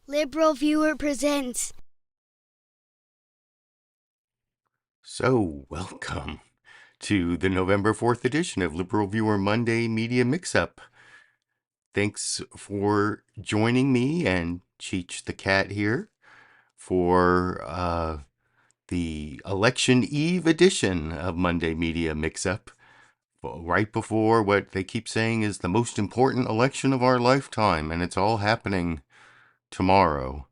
Liberal Viewer presents. So, welcome to the November 4th edition of Liberal Viewer Monday Media Mix-Up. Thanks for joining me and Cheech the Cat here for the Election Eve edition of Monday Media Mix-Up. Right before what they keep saying is the most important election of our lifetime, and it's all happening tomorrow.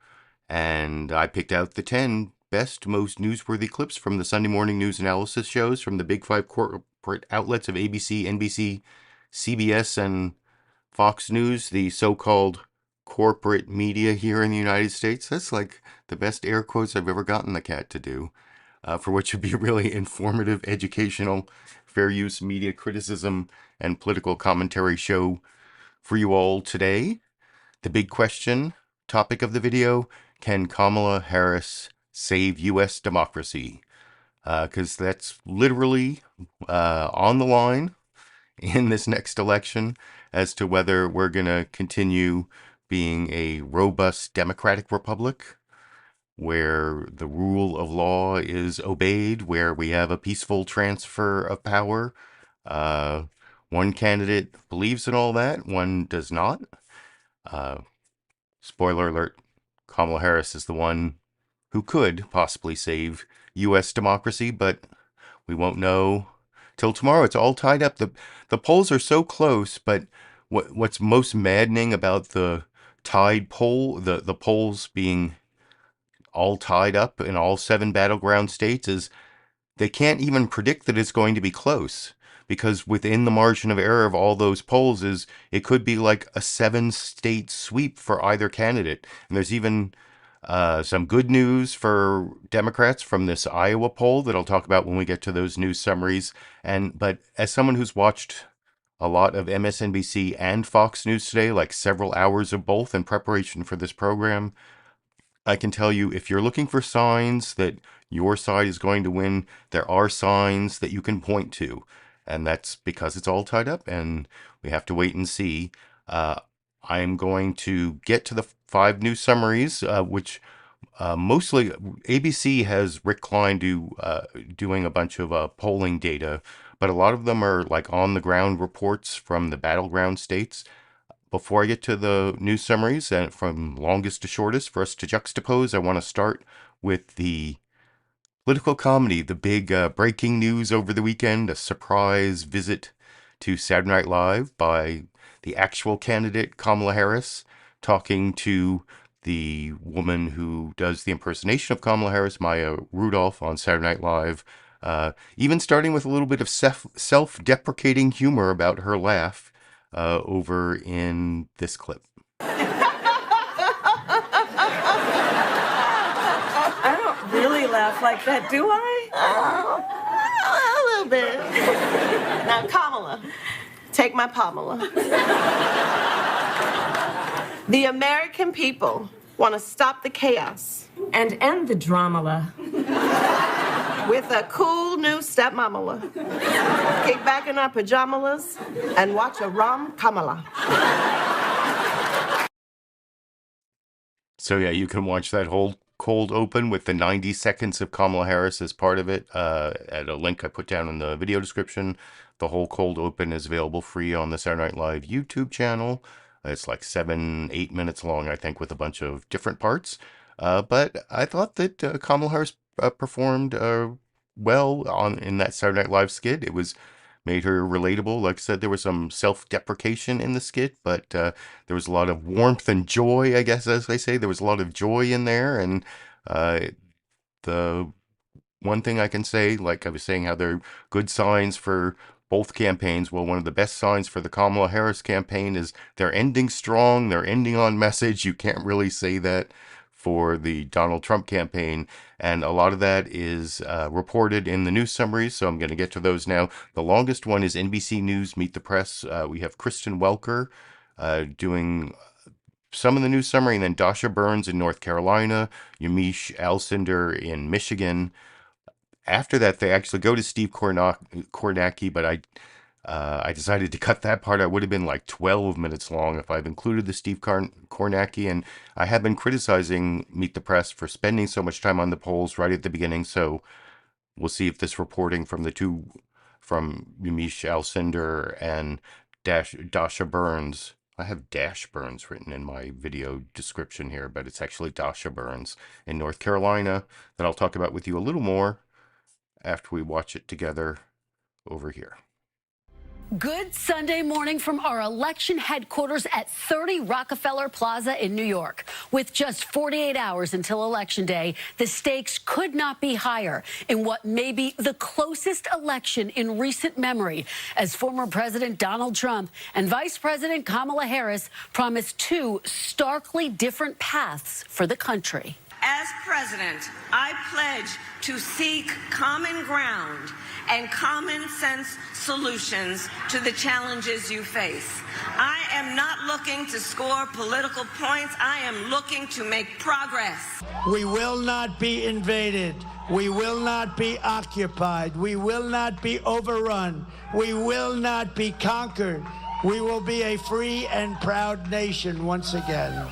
And I picked out the 10 best, most newsworthy clips from the Sunday morning news analysis shows from the big five corporate outlets of ABC, NBC, CBS, and Fox News, the so-called corporate media here in the United States. That's like the best air quotes I've ever gotten the cat to do, for what should be a really informative, educational, fair use media criticism and political commentary show for you all today. The big question, topic of the video: can Kamala Harris save U.S. democracy? Because that's literally on the line in this next election as to whether we're going to continue being a robust democratic republic where the rule of law is obeyed, where we have a peaceful transfer of power. One candidate believes in all that, one does not. Spoiler alert, Kamala Harris is the one who could possibly save U.S. democracy, but we won't know till tomorrow. It's all tied up. The polls are so close, but what's most maddening about the tied poll, the polls being all tied up in all 7 battleground states, is they can't even predict that it's going to be close, because within the margin of error of all those polls is it could be like a 7-state sweep for either candidate. And there's even some good news for Democrats from this Iowa poll that I'll talk about when we get to those news summaries. But as someone who's watched a lot of MSNBC and Fox News today, like several hours of both in preparation for this program, I can tell you, if you're looking for signs that your side is going to win, there are signs that you can point to. And that's because it's all tied up and we have to wait and see. I'm going to get to the 5 news summaries, which mostly ABC has Rick Klein doing a bunch of polling data, but a lot of them are like on the ground reports from the battleground states. Before I get to the news summaries, and from longest to shortest, for us to juxtapose, I want to start with the political comedy, the big breaking news over the weekend, a surprise visit to Saturday Night Live by the actual candidate, Kamala Harris, talking to the woman who does the impersonation of Kamala Harris, Maya Rudolph, on Saturday Night Live, even starting with a little bit of self-deprecating humor about her laugh over in this clip. I don't really laugh like that, do I? A little bit. Now, Kamala, take my Pamela. The American people want to stop the chaos And end the drama. with a cool new stepmamala. Kick back in our pajamas and watch a rom Kamala. So yeah, you can watch that whole cold open with the 90 seconds of Kamala Harris as part of it at a link I put down in the video description. The whole cold open is available free on the Saturday Night Live YouTube channel. It's like 7-8 minutes long, I think, with a bunch of different parts. But I thought that Kamala Harris performed well in that Saturday Night Live skit. It made her relatable. Like I said, there was some self-deprecation in the skit, but there was a lot of warmth and joy, I guess, as they say. There was a lot of joy in there, and the one thing I can say, like I was saying, how there are good signs for both campaigns. Well, one of the best signs for the Kamala Harris campaign is they're ending strong. They're ending on message. You can't really say that for the Donald Trump campaign. And a lot of that is reported in the news summaries. So I'm going to get to those now. The longest one is NBC News Meet the Press. We have Kristen Welker doing some of the news summary, and then Dasha Burns in North Carolina, Yamiche Alcindor in Michigan. After that, they actually go to Steve Kornacki, but I decided to cut that part. I would have been like 12 minutes long if I've included the Steve Kornacki, and I have been criticizing Meet the Press for spending so much time on the polls right at the beginning, so we'll see if this reporting from Yamiche Alcindor and Dasha Burns, I have Dash Burns written in my video description here, but it's actually Dasha Burns in North Carolina, that I'll talk about with you a little more after we watch it together over here. Good Sunday morning from our election headquarters at 30 Rockefeller Plaza in New York. With just 48 hours until Election Day, the stakes could not be higher in what may be the closest election in recent memory, as former President Donald Trump and Vice President Kamala Harris promised two starkly different paths for the country. As president, I pledge to seek common ground and common sense solutions to the challenges you face. I am not looking to score political points. I am looking to make progress. We will not be invaded. We will not be occupied. We will not be overrun. We will not be conquered. We will be a free and proud nation once again.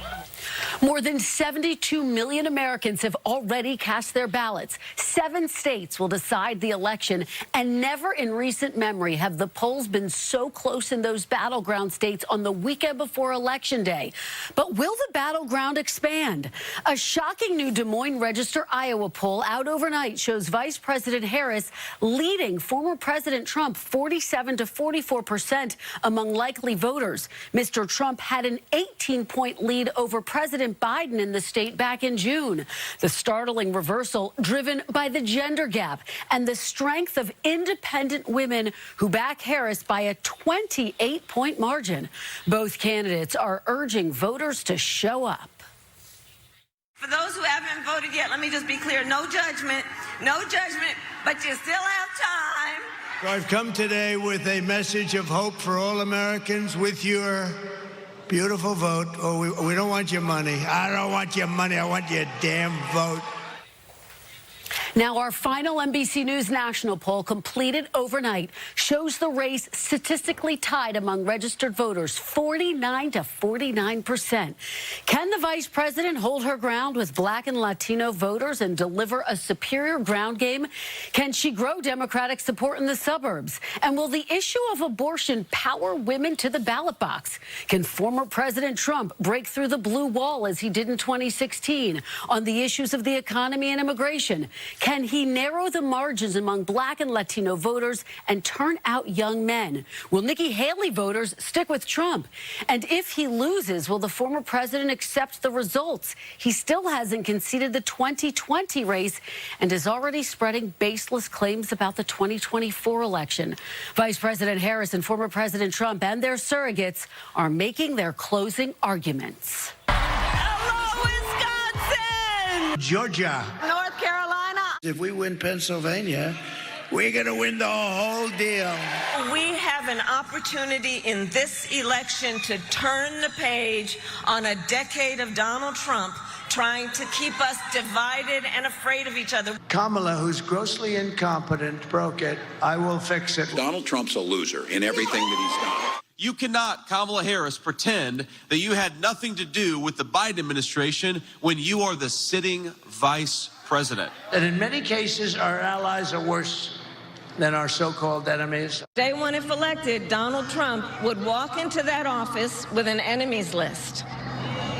More than 72 million Americans have already cast their ballots. 7 states will decide the election, and never in recent memory have the polls been so close in those battleground states on the weekend before Election Day. But will the battleground expand? A shocking new Des Moines Register Iowa poll out overnight shows Vice President Harris leading former President Trump 47 to 44% among likely voters. Mr. Trump had an 18-point lead over President Biden in the state back in June. The startling reversal driven by the gender gap and the strength of independent women who back Harris by a 28-point margin. Both candidates are urging voters to show up. For those who haven't voted yet, let me just be clear, no judgment, but you still have time. So I've come today with a message of hope for all Americans with your beautiful vote. Oh, we don't want your money. I don't want your money. I want your damn vote. Now, our final NBC News national poll completed overnight shows the race statistically tied among registered voters, 49 to 49%. Can the vice president hold her ground with Black and Latino voters and deliver a superior ground game? Can she grow Democratic support in the suburbs? And will the issue of abortion power women to the ballot box? Can former President Trump break through the blue wall as he did in 2016 on the issues of the economy and immigration? Can he narrow the margins among Black and Latino voters and turn out young men? Will Nikki Haley voters stick with Trump? And if he loses, will the former president accept the results? He still hasn't conceded the 2020 race and is already spreading baseless claims about the 2024 election. Vice President Harris and former President Trump and their surrogates are making their closing arguments. Hello, Wisconsin! Georgia. North Carolina. If we win Pennsylvania, we're going to win the whole deal. We have an opportunity in this election to turn the page on a decade of Donald Trump trying to keep us divided and afraid of each other. Kamala, who's grossly incompetent, broke it. I will fix it. Donald Trump's a loser in everything that he's done. You cannot, Kamala Harris, pretend that you had nothing to do with the Biden administration when you are the sitting vice president. And in many cases, our allies are worse than our so-called enemies. Day one, if elected, Donald Trump would walk into that office with an enemies list.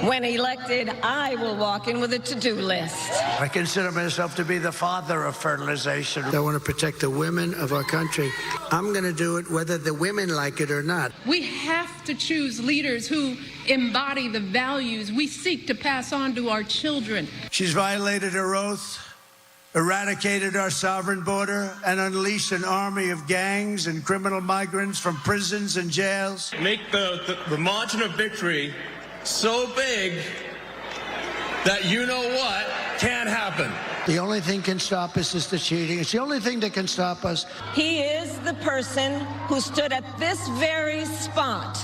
When elected, I will walk in with a to-do list. I consider myself to be the father of fertilization. I want to protect the women of our country. I'm going to do it whether the women like it or not. We have to choose leaders who embody the values we seek to pass on to our children. She's violated her oath, eradicated our sovereign border, and unleashed an army of gangs and criminal migrants from prisons and jails. Make the margin of victory so big that you know what can't happen. The only thing can stop us is the cheating. It's the only thing that can stop us. He is the person who stood at this very spot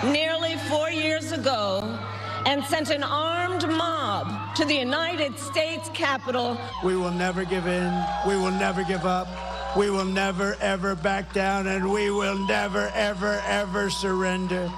nearly 4 years ago and sent an armed mob to the United States Capitol. We will never give in. We will never give up. We will never, ever back down, and we will never, ever, ever surrender.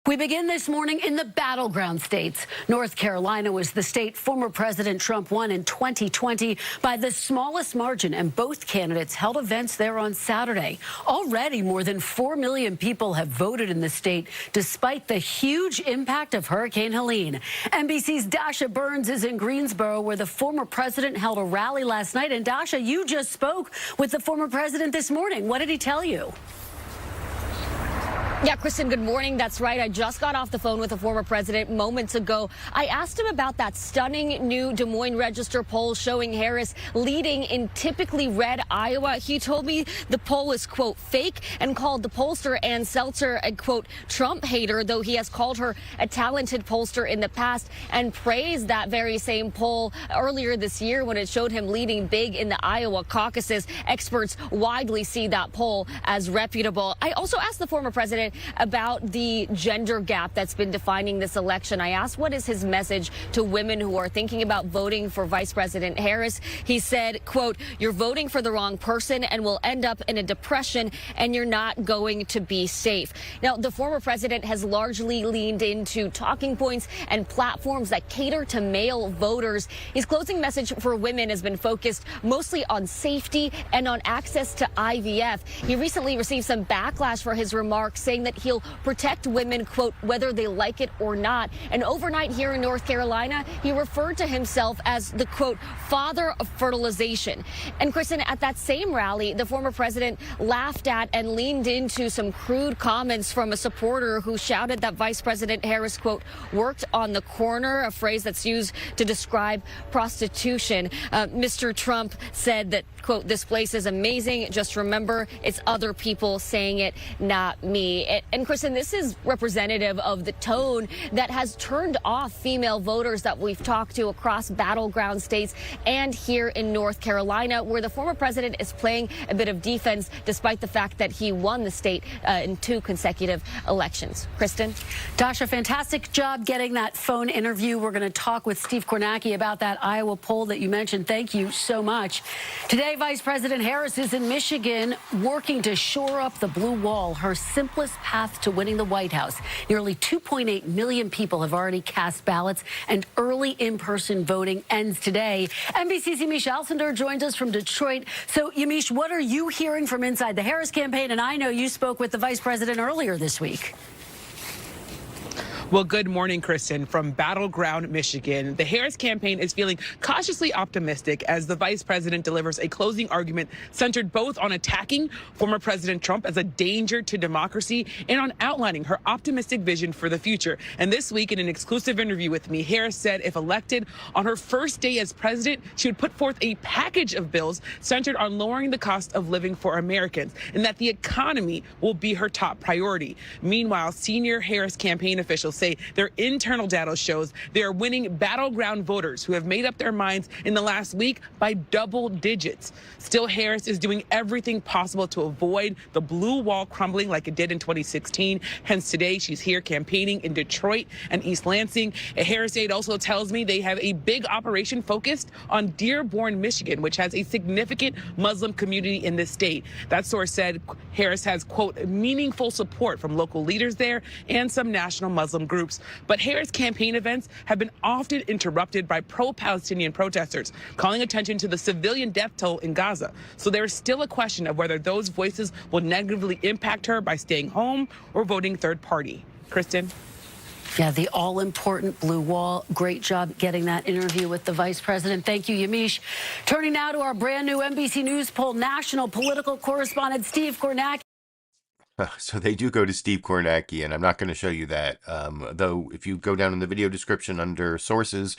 We begin this morning in the battleground states. North Carolina was the state former President Trump won in 2020 by the smallest margin, and both candidates held events there on Saturday. Already, more than 4 million people have voted in the state, despite the huge impact of Hurricane Helene. NBC's Dasha Burns is in Greensboro, where the former president held a rally last night. And Dasha, you just spoke with the former president this morning. What did he tell you? Yeah, Kristen, good morning. That's right. I just got off the phone with the former president moments ago. I asked him about that stunning new Des Moines Register poll showing Harris leading in typically red Iowa. He told me the poll is, quote, fake, and called the pollster Ann Seltzer a, quote, Trump hater, though he has called her a talented pollster in the past, and praised that very same poll earlier this year when it showed him leading big in the Iowa caucuses. Experts widely see that poll as reputable. I also asked the former president about the gender gap that's been defining this election. I asked what is his message to women who are thinking about voting for Vice President Harris. He said, quote, you're voting for the wrong person and will end up in a depression, and you're not going to be safe. Now, the former president has largely leaned into talking points and platforms that cater to male voters. His closing message for women has been focused mostly on safety and on access to IVF. He recently received some backlash for his remarks, saying that he'll protect women, quote, whether they like it or not. And overnight here in North Carolina, he referred to himself as the, quote, father of fertilization. And Kristen, at that same rally, the former president laughed at and leaned into some crude comments from a supporter who shouted that Vice President Harris, quote, worked on the corner, a phrase that's used to describe prostitution. Mr. Trump said that, quote, this place is amazing. Just remember, it's other people saying it, not me. And Kristen, this is representative of the tone that has turned off female voters that we've talked to across battleground states and here in North Carolina, where the former president is playing a bit of defense despite the fact that he won the state in 2 consecutive elections. Kristen? Dasha, fantastic job getting that phone interview. We're going to talk with Steve Kornacki about that Iowa poll that you mentioned. Thank you so much. Today, Vice President Harris is in Michigan working to shore up the blue wall, her simplest path to winning the White House. Nearly 2.8 million people have already cast ballots, and early in-person voting ends today. NBC's Yamiche Alcindor joins us from Detroit. So, Yamiche, what are you hearing from inside the Harris campaign? And I know you spoke with the vice president earlier this week. Well, good morning, Kristen. From Battleground, Michigan, the Harris campaign is feeling cautiously optimistic as the vice president delivers a closing argument centered both on attacking former President Trump as a danger to democracy and on outlining her optimistic vision for the future. And this week, in an exclusive interview with me, Harris said if elected on her first day as president, she would put forth a package of bills centered on lowering the cost of living for Americans and that the economy will be her top priority. Meanwhile, senior Harris campaign officials say their internal data shows they are winning battleground voters who have made up their minds in the last week by double digits. Still, Harris is doing everything possible to avoid the blue wall crumbling like it did in 2016. Hence, today she's here campaigning in Detroit and East Lansing. A Harris aide also tells me they have a big operation focused on Dearborn, Michigan, which has a significant Muslim community in this state. That source said Harris has, quote, meaningful support from local leaders there and some national Muslim groups. But Harris campaign events have been often interrupted by pro-Palestinian protesters, calling attention to the civilian death toll in Gaza. So there is still a question of whether those voices will negatively impact her by staying home or voting third party. Kristen? Yeah, the all-important blue wall. Great job getting that interview with the vice president. Thank you, Yamiche. Turning now to our brand new NBC News poll, national political correspondent Steve Kornacki. So they do go to Steve Kornacki, and I'm not going to show you that. Though, if you go down in the video description under sources,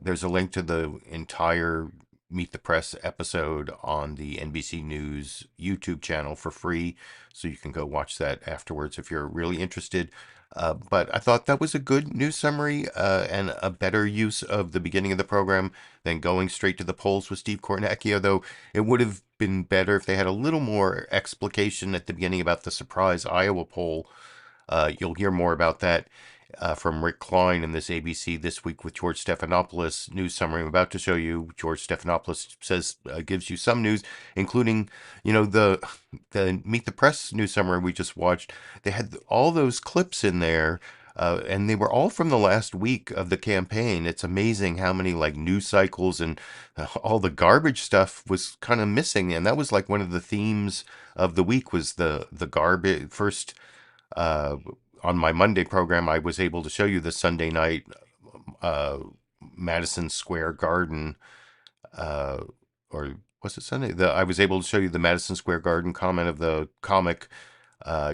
there's a link to the entire Meet the Press episode on the NBC News YouTube channel for free. So you can go watch that afterwards if you're really interested. But I thought that was a good news summary and a better use of the beginning of the program than going straight to the polls with Steve Kornacki, although it would have been better if they had a little more explication at the beginning about the surprise Iowa poll. You'll hear more about that. from Rick Klein in this ABC This Week with George Stephanopoulos news summary I'm about to show you. George Stephanopoulos says, gives you some news, including, the Meet the Press news summary we just watched. They had all those clips in there, and they were all from the last week of the campaign. It's amazing how many news cycles and all the garbage stuff was kind of missing. And that was one of the themes of the week was the garbage. First, on my Monday program, I was able to show you the Sunday night Madison Square Garden, or was it Sunday? I was able to show you the Madison Square Garden comment of the comic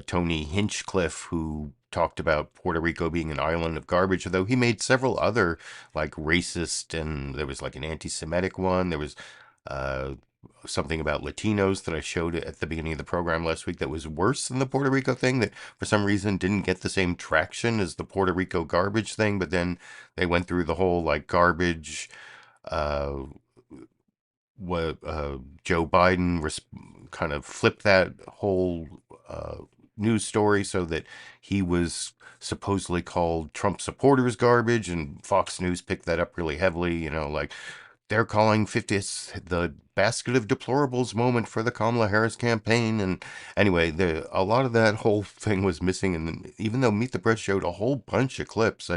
Tony Hinchcliffe, who talked about Puerto Rico being an island of garbage, although he made several other racist, and there was an anti-Semitic one. There was something about Latinos that I showed at the beginning of the program last week that was worse than the Puerto Rico thing, that for some reason didn't get the same traction as the Puerto Rico garbage thing. But then they went through the whole garbage, Joe Biden kind of flipped that whole news story so that he was supposedly called Trump supporters garbage, and Fox News picked that up really heavily, they're calling 50th the basket of deplorables moment for the Kamala Harris campaign. And anyway, a lot of that whole thing was missing. And even though Meet the Press showed a whole bunch of clips,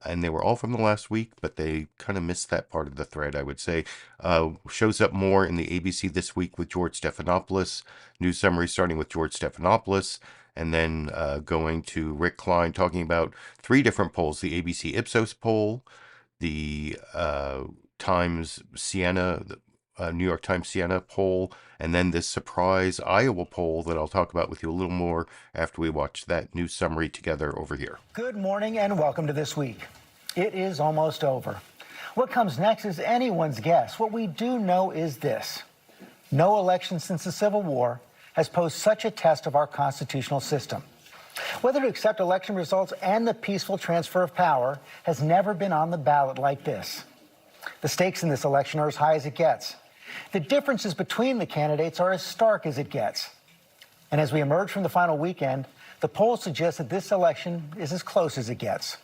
and they were all from the last week, but they kind of missed that part of the thread, I would say. Shows up more in the ABC This Week with George Stephanopoulos news summary, starting with George Stephanopoulos, and then going to Rick Klein talking about 3 different polls: the ABC Ipsos poll, the Times Sienna, New York Times Sienna poll, and then this surprise Iowa poll that I'll talk about with you a little more after we watch that news summary together over here. Good morning and welcome to This Week. It is almost over. What comes next is anyone's guess. What we do know is this: no election since the Civil War has posed such a test of our constitutional system. Whether to accept election results and the peaceful transfer of power has never been on the ballot like this. The stakes in this election are as high as it gets. The differences between the candidates are as stark as it gets. And as we emerge from the final weekend, the polls suggest that this election is as close as it gets.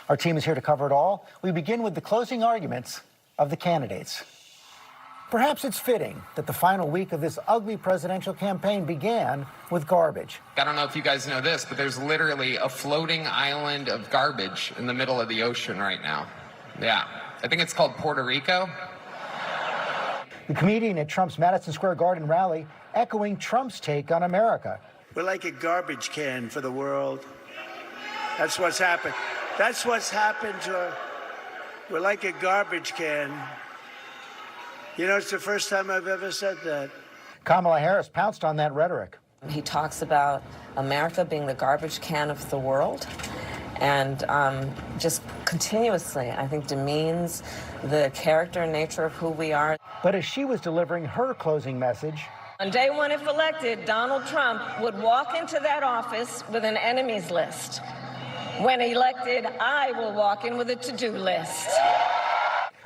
Our team is here to cover it all. We begin with the closing arguments of the candidates. Perhaps it's fitting that the final week of this ugly presidential campaign began with garbage. I don't know if you guys know this, but there's literally a floating island of garbage in the middle of the ocean right now. Yeah. I think it's called Puerto Rico. The comedian at Trump's Madison Square Garden rally echoing Trump's take on America. We're like a garbage can for the world. That's what's happened. That's what's happened to. We're like a garbage can. It's the first time I've ever said that. Kamala Harris pounced on that rhetoric. He talks about America being the garbage can of the world, and just continuously, I think, demeans the character and nature of who we are. But as she was delivering her closing message, on day one, if elected, Donald Trump would walk into that office with an enemies list. When elected, I will walk in with a to-do list.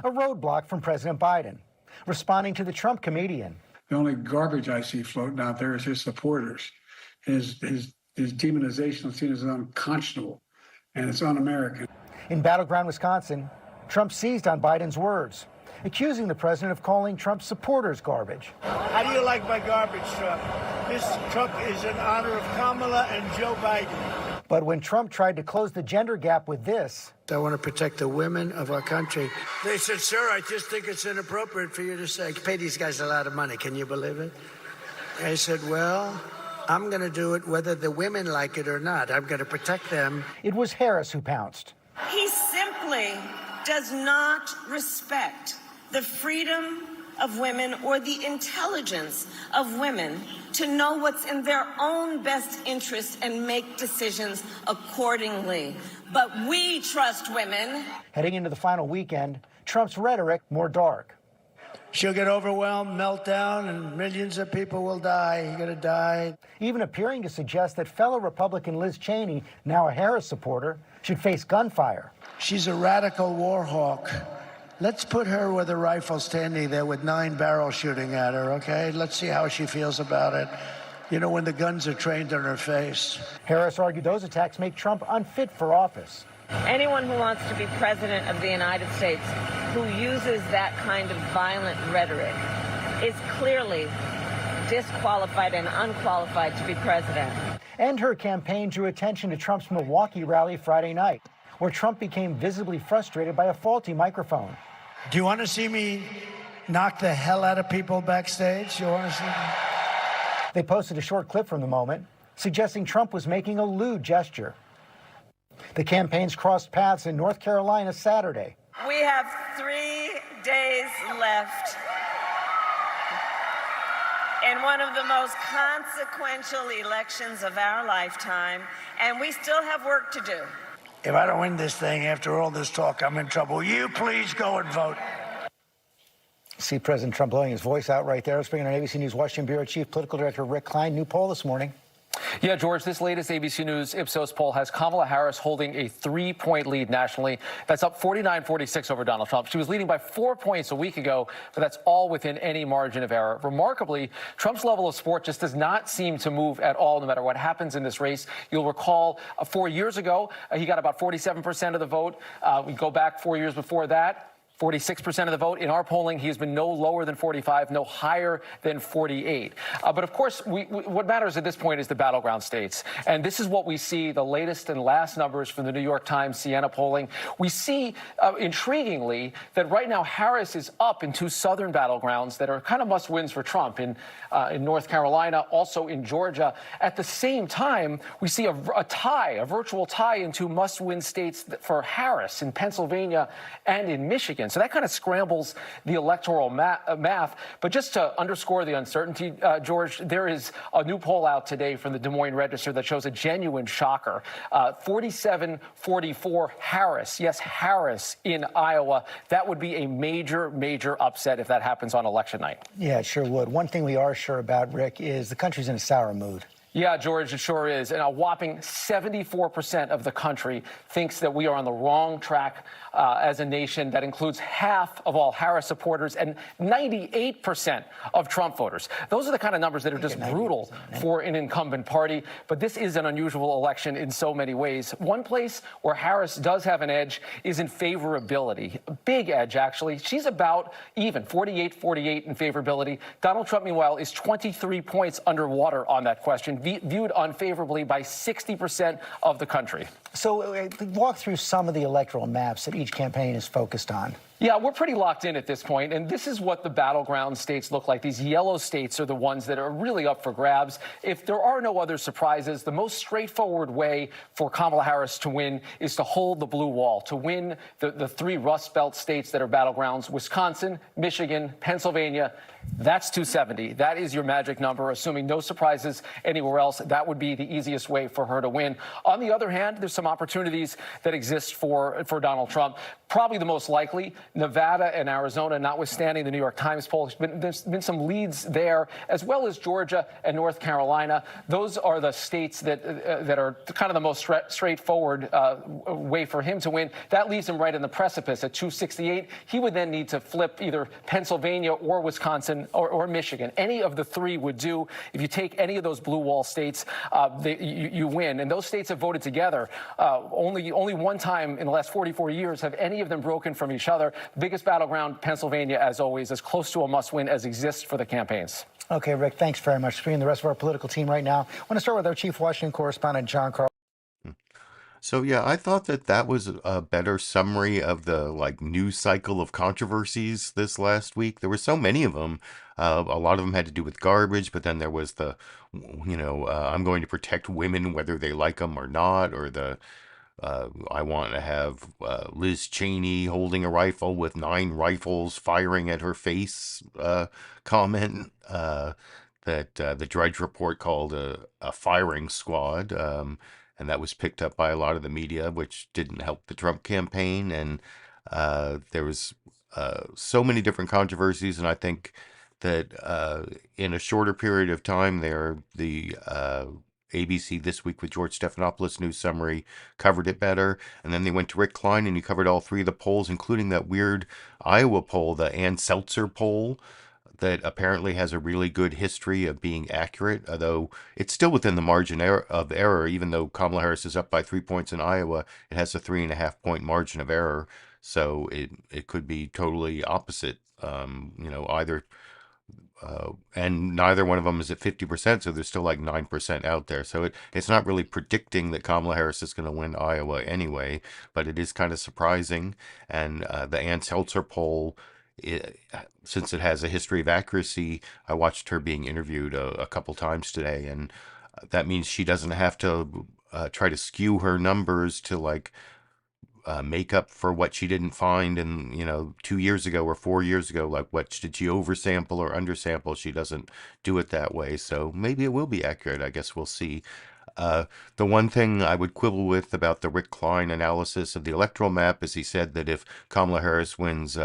A roadblock from President Biden, responding to the Trump comedian. The only garbage I see floating out there is his supporters. His demonization is seen as unconscionable, and it's un-American. In battleground Wisconsin, Trump seized on Biden's words, accusing the president of calling Trump's supporters garbage. How do you like my garbage truck? This truck is in honor of Kamala and Joe Biden. But when Trump tried to close the gender gap with this, I want to protect the women of our country. They said, sir, I just think it's inappropriate for you to say, pay these guys a lot of money. Can you believe it? I said, well, I'm going to do it whether the women like it or not. I'm going to protect them. It was Harris who pounced. He simply does not respect the freedom of women or the intelligence of women to know what's in their own best interest and make decisions accordingly. But we trust women. Heading into the final weekend, Trump's rhetoric more dark. She'll get overwhelmed, melt down, and millions of people will die. You're going to die. Even appearing to suggest that fellow Republican Liz Cheney, now a Harris supporter, should face gunfire. She's a radical war hawk. Let's put her with a rifle standing there with 9 barrels shooting at her, okay? Let's see how she feels about it. You know, when the guns are trained on her face. Harris argued those attacks make Trump unfit for office. Anyone who wants to be president of the United States who uses that kind of violent rhetoric is clearly disqualified and unqualified to be president. And her campaign drew attention to Trump's Milwaukee rally Friday night, where Trump became visibly frustrated by a faulty microphone. Do you want to see me knock the hell out of people backstage? You want to see me? They posted a short clip from the moment, suggesting Trump was making a lewd gesture. The campaigns crossed paths in North Carolina Saturday. We have 3 days left in one of the most consequential elections of our lifetime, and we still have work to do. If I don't win this thing after all this talk, I'm in trouble. You please go and vote. See President Trump blowing his voice out right there. Let's bring in our ABC News Washington Bureau Chief Political Director Rick Klein. New poll this morning. Yeah, George, this latest ABC News Ipsos poll has Kamala Harris holding a 3-point lead nationally. That's up 49-46 over Donald Trump. She was leading by 4 points a week ago, but that's all within any margin of error. Remarkably, Trump's level of support just does not seem to move at all, no matter what happens in this race. You'll recall 4 years ago, he got about 47% of the vote. We go back 4 years before that. 46% of the vote. In our polling, he has been no lower than 45, no higher than 48. But of course, what matters at this point is the battleground states. And this is what we see, the latest and last numbers from the New York Times Sienna polling. We see, intriguingly, that right now Harris is up in 2 southern battlegrounds that are kind of must-wins for Trump in North Carolina, also in Georgia. At the same time, we see a tie, a virtual tie in 2 must-win states for Harris in Pennsylvania and in Michigan. So that kind of scrambles the electoral math. But just to underscore the uncertainty, George, there is a new poll out today from the Des Moines Register that shows a genuine shocker. 47-44 Harris. Yes, Harris in Iowa. That would be a major, major upset if that happens on election night. Yeah, it sure would. One thing we are sure about, Rick, is the country's in a sour mood. Yeah, George, it sure is. And a whopping 74% of the country thinks that we are on the wrong track as a nation. That includes half of all Harris supporters and 98% of Trump voters. Those are the kind of numbers that are just brutal for an incumbent party. But this is an unusual election in so many ways. One place where Harris does have an edge is in favorability. A big edge, actually. She's about even, 48-48 in favorability. Donald Trump, meanwhile, is 23 points underwater on that question, viewed unfavorably by 60% of the country. So walk through some of the electoral maps that each campaign is focused on. Yeah, we're pretty locked in at this point, and this is what the battleground states look like. These yellow states are the ones that are really up for grabs. If there are no other surprises, the most straightforward way for Kamala Harris to win is to hold the blue wall, to win the 3 Rust Belt states that are battlegrounds: Wisconsin, Michigan, Pennsylvania. That's 270. That is your magic number. Assuming no surprises anywhere else, that would be the easiest way for her to win. On the other hand, there's some opportunities that exist for Donald Trump. Probably the most likely, Nevada and Arizona, notwithstanding the New York Times poll. There's been some leads there, as well as Georgia and North Carolina. Those are the states that are kind of the most straightforward way for him to win. That leaves him right in the precipice at 268. He would then need to flip either Pennsylvania or Wisconsin or Michigan. Any of the 3 would do. If you take any of those blue wall states, you win. And those states have voted together. Only one time in the last 44 years have any of them broken from each other. The biggest battleground, Pennsylvania, as always, as close to a must-win as exists for the campaigns. Okay, Rick, thanks very much. Bringing the rest of our political team right now. I want to start with our chief Washington correspondent, John Carl. So, yeah, I thought that was a better summary of the, news cycle of controversies this last week. There were so many of them. A lot of them had to do with garbage, but then there was the, I'm going to protect women whether they like them or not, or the I want to have Liz Cheney holding a rifle with 9 rifles firing at her face comment that the Drudge Report called a firing squad. And that was picked up by a lot of the media, which didn't help the Trump campaign. And there was so many different controversies. And I think that in a shorter period of time there, the ABC This Week with George Stephanopoulos news summary covered it better. And then they went to Rick Klein, and he covered all 3 of the polls, including that weird Iowa poll, the Ann Seltzer poll, that apparently has a really good history of being accurate, although it's still within the margin of error. Even though Kamala Harris is up by 3 points in Iowa, it has a 3.5-point margin of error. So it could be totally opposite, either. And neither one of them is at 50%, so there's still like 9% out there. So it's not really predicting that Kamala Harris is going to win Iowa anyway, but it is kind of surprising. And the Ann Seltzer poll, since it has a history of accuracy, I watched her being interviewed a couple times today, and that means she doesn't have to try to skew her numbers to make up for what she didn't find in 2 years ago or 4 years ago. Like, what did she oversample or undersample? She doesn't do it that way, so maybe it will be accurate. I guess we'll see. The one thing I would quibble with about the Rick Klein analysis of the electoral map is he said that if Kamala Harris wins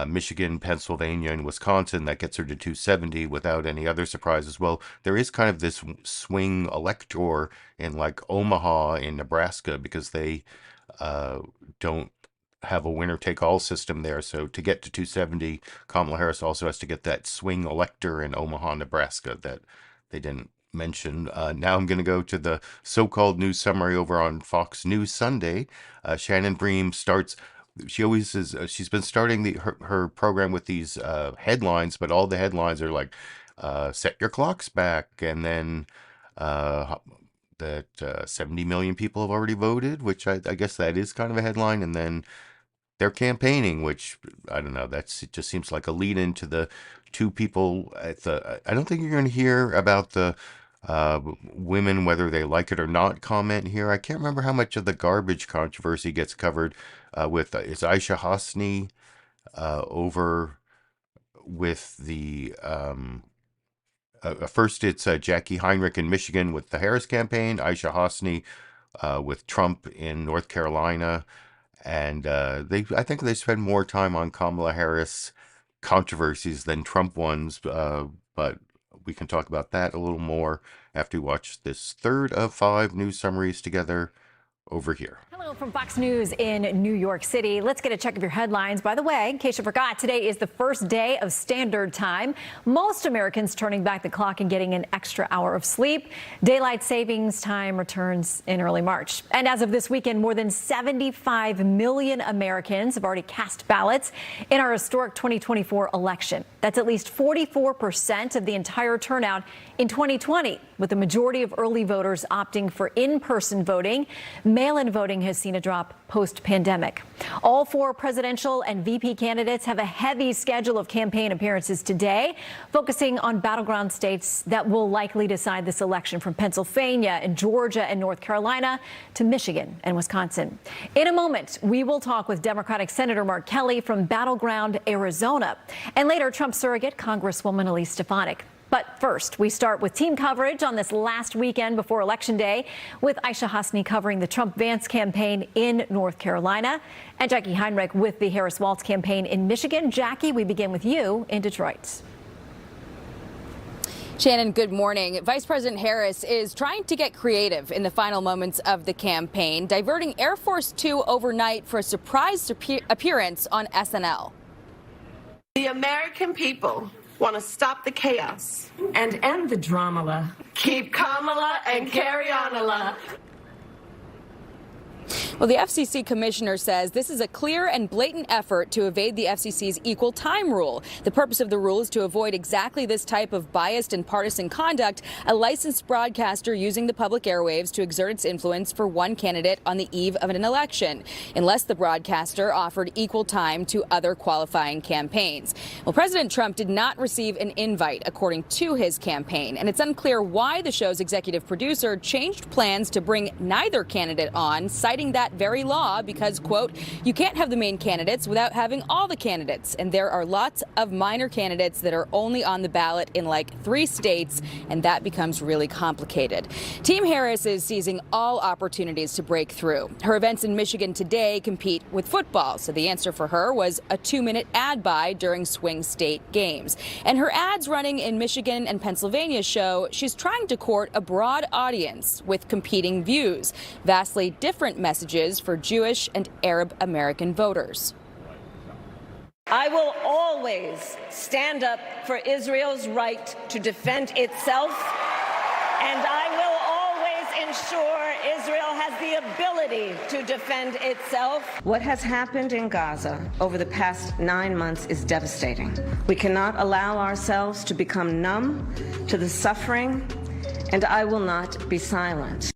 Michigan, Pennsylvania, and Wisconsin, that gets her to 270 without any other surprises. Well, there is kind of this swing elector in Omaha in Nebraska, because they don't have a winner-take-all system there. So to get to 270, Kamala Harris also has to get that swing elector in Omaha, Nebraska that they didn't mention. Now I'm going to go to the so-called news summary over on Fox News Sunday. Shannon Bream starts. She always is. She's been starting her program with these headlines, but all the headlines are "Set your clocks back," and then that 70 million people have already voted, which I guess that is kind of a headline, and then they're campaigning, which I don't know. It just seems like a lead into the two people at the. I don't think you're going to hear about the women, whether they like it or not, comment here. I can't remember how much of the garbage controversy gets covered with is Aishah Hasnie over with the. First, it's Jacqui Heinrich in Michigan with the Harris campaign, Aishah Hasnie with Trump in North Carolina, and I think they spend more time on Kamala Harris controversies than Trump ones, but we can talk about that a little more after we watch this third of 5 news summaries together over here. Hello from Fox News in New York City. Let's get a check of your headlines. By the way, in case you forgot, today is the first day of standard time. Most Americans turning back the clock and getting an extra hour of sleep. Daylight savings time returns in early March. And as of this weekend, more than 75 million Americans have already cast ballots in our historic 2024 election. That's at least 44% of the entire turnout in 2020, with the majority of early voters opting for in-person voting. Mail-in voting has seen a drop post-pandemic. All 4 presidential and VP candidates have a heavy schedule of campaign appearances today, focusing on battleground states that will likely decide this election, from Pennsylvania and Georgia and North Carolina to Michigan and Wisconsin. In a moment, we will talk with Democratic Senator Mark Kelly from battleground Arizona, and later Trump surrogate Congresswoman Elise Stefanik. But first, we start with team coverage on this last weekend before Election Day, with Aishah Hasnie covering the Trump-Vance campaign in North Carolina, and Jacqui Heinrich with the Harris-Walz campaign in Michigan. Jacqui, we begin with you in Detroit. Shannon, good morning. Vice President Harris is trying to get creative in the final moments of the campaign, diverting Air Force 2 overnight for a surprise appearance on SNL. The American people want to stop the chaos and end the drama. Keep Kamala and carry on. Well, the FCC commissioner says this is a clear and blatant effort to evade the FCC's equal time rule. The purpose of the rule is to avoid exactly this type of biased and partisan conduct, a licensed broadcaster using the public airwaves to exert its influence for one candidate on the eve of an election, unless the broadcaster offered equal time to other qualifying campaigns. Well, President Trump did not receive an invite, according to his campaign, and it's unclear why the show's executive producer changed plans to bring neither candidate on, citing that very law because, quote, you can't have the main candidates without having all the candidates. And there are lots of minor candidates that are only on the ballot in like 3 states, and that becomes really complicated. Team Harris is seizing all opportunities to break through. Her events in Michigan today compete with football, so the answer for her was a 2-minute ad buy during swing state games. And her ads running in Michigan and Pennsylvania show she's trying to court a broad audience with competing views, vastly different messages for Jewish and Arab American voters. I will always stand up for Israel's right to defend itself, and I will always ensure Israel has the ability to defend itself. What has happened in Gaza over the past 9 months is devastating. We cannot allow ourselves to become numb to the suffering, and I will not be silent.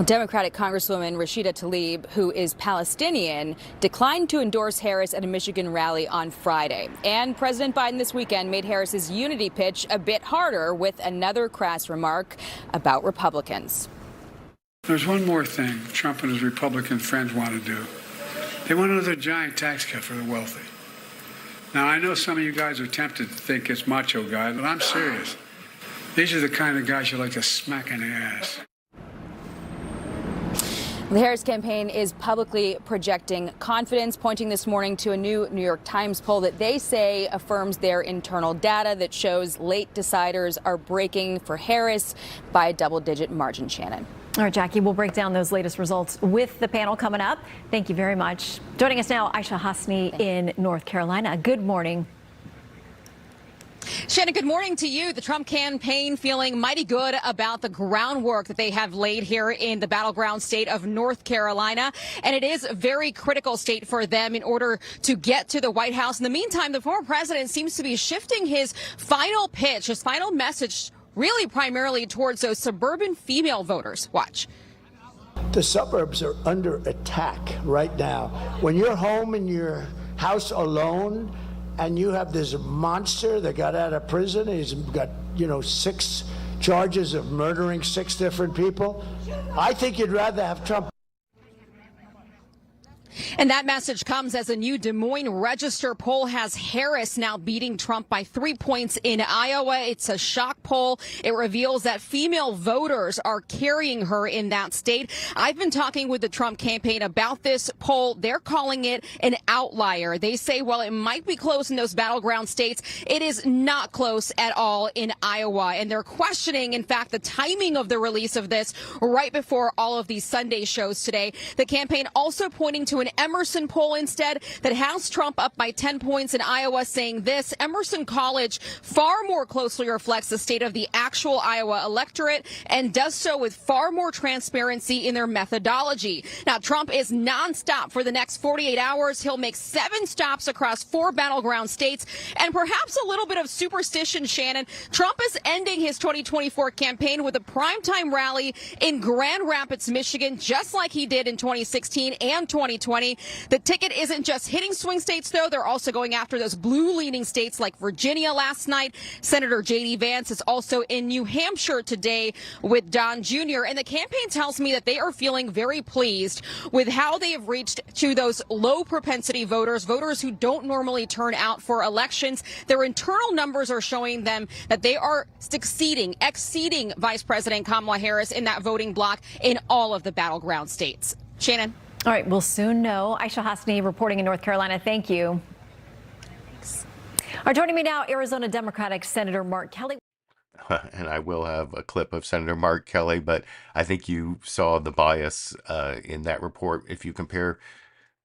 Democratic Congresswoman Rashida Tlaib, who is Palestinian, declined to endorse Harris at a Michigan rally on Friday. And President Biden this weekend made Harris's unity pitch a bit harder with another crass remark about Republicans. There's one more thing Trump and his Republican friends want to do. They want another giant tax cut for the wealthy. Now, I know some of you guys are tempted to think it's macho guys, but I'm serious. These are the kind of guys you like to smack in the ass. The Harris campaign is publicly projecting confidence, pointing this morning to a new New York Times poll that they say affirms their internal data that shows late deciders are breaking for Harris by a double-digit margin, Shannon. All right, Jackie, we'll break down those latest results with the panel coming up. Thank you very much. Joining us now, Aishah Hasnie in North Carolina. Good morning. Shannon, good morning to you. The Trump campaign feeling mighty good about the groundwork that they have laid here in the battleground state of North Carolina. And it is a very critical state for them in order to get to the White House. In the meantime, the former president seems to be shifting his final pitch, his final message, really primarily towards those suburban female voters. Watch. The suburbs are under attack right now. When you're home in your house alone, and you have this monster that got out of prison. He's got, 6 charges of murdering 6 different people. I think you'd rather have Trump. And that message comes as a new Des Moines Register poll has Harris now beating Trump by 3 points in Iowa. It's a shock poll. It reveals that female voters are carrying her in that state. I've been talking with the Trump campaign about this poll. They're calling it an outlier. They say, while it might be close in those battleground states, it is not close at all in Iowa. And they're questioning, in fact, the timing of the release of this right before all of these Sunday shows today. The campaign also pointing to an Emerson poll instead that has Trump up by 10 points in Iowa, saying this: Emerson College far more closely reflects the state of the actual Iowa electorate and does so with far more transparency in their methodology. Now, Trump is nonstop for the next 48 hours. He'll make 7 stops across 4 battleground states, and perhaps a little bit of superstition, Shannon. Trump is ending his 2024 campaign with a primetime rally in Grand Rapids, Michigan, just like he did in 2016 and 2020. The ticket isn't just hitting swing states, though. They're also going after those blue-leaning states like Virginia last night. Senator J.D. Vance is also in New Hampshire today with Don Jr., and the campaign tells me that they are feeling very pleased with how they have reached to those low-propensity voters, voters who don't normally turn out for elections. Their internal numbers are showing them that they are exceeding Vice President Kamala Harris in that voting bloc in all of the battleground states. Shannon? All right, we'll soon know. Aishah Hasnie reporting in North Carolina. Thank you. Thanks. All right, joining me now, Arizona Democratic Senator Mark Kelly. And I will have a clip of Senator Mark Kelly, but I think you saw the bias in that report. If you compare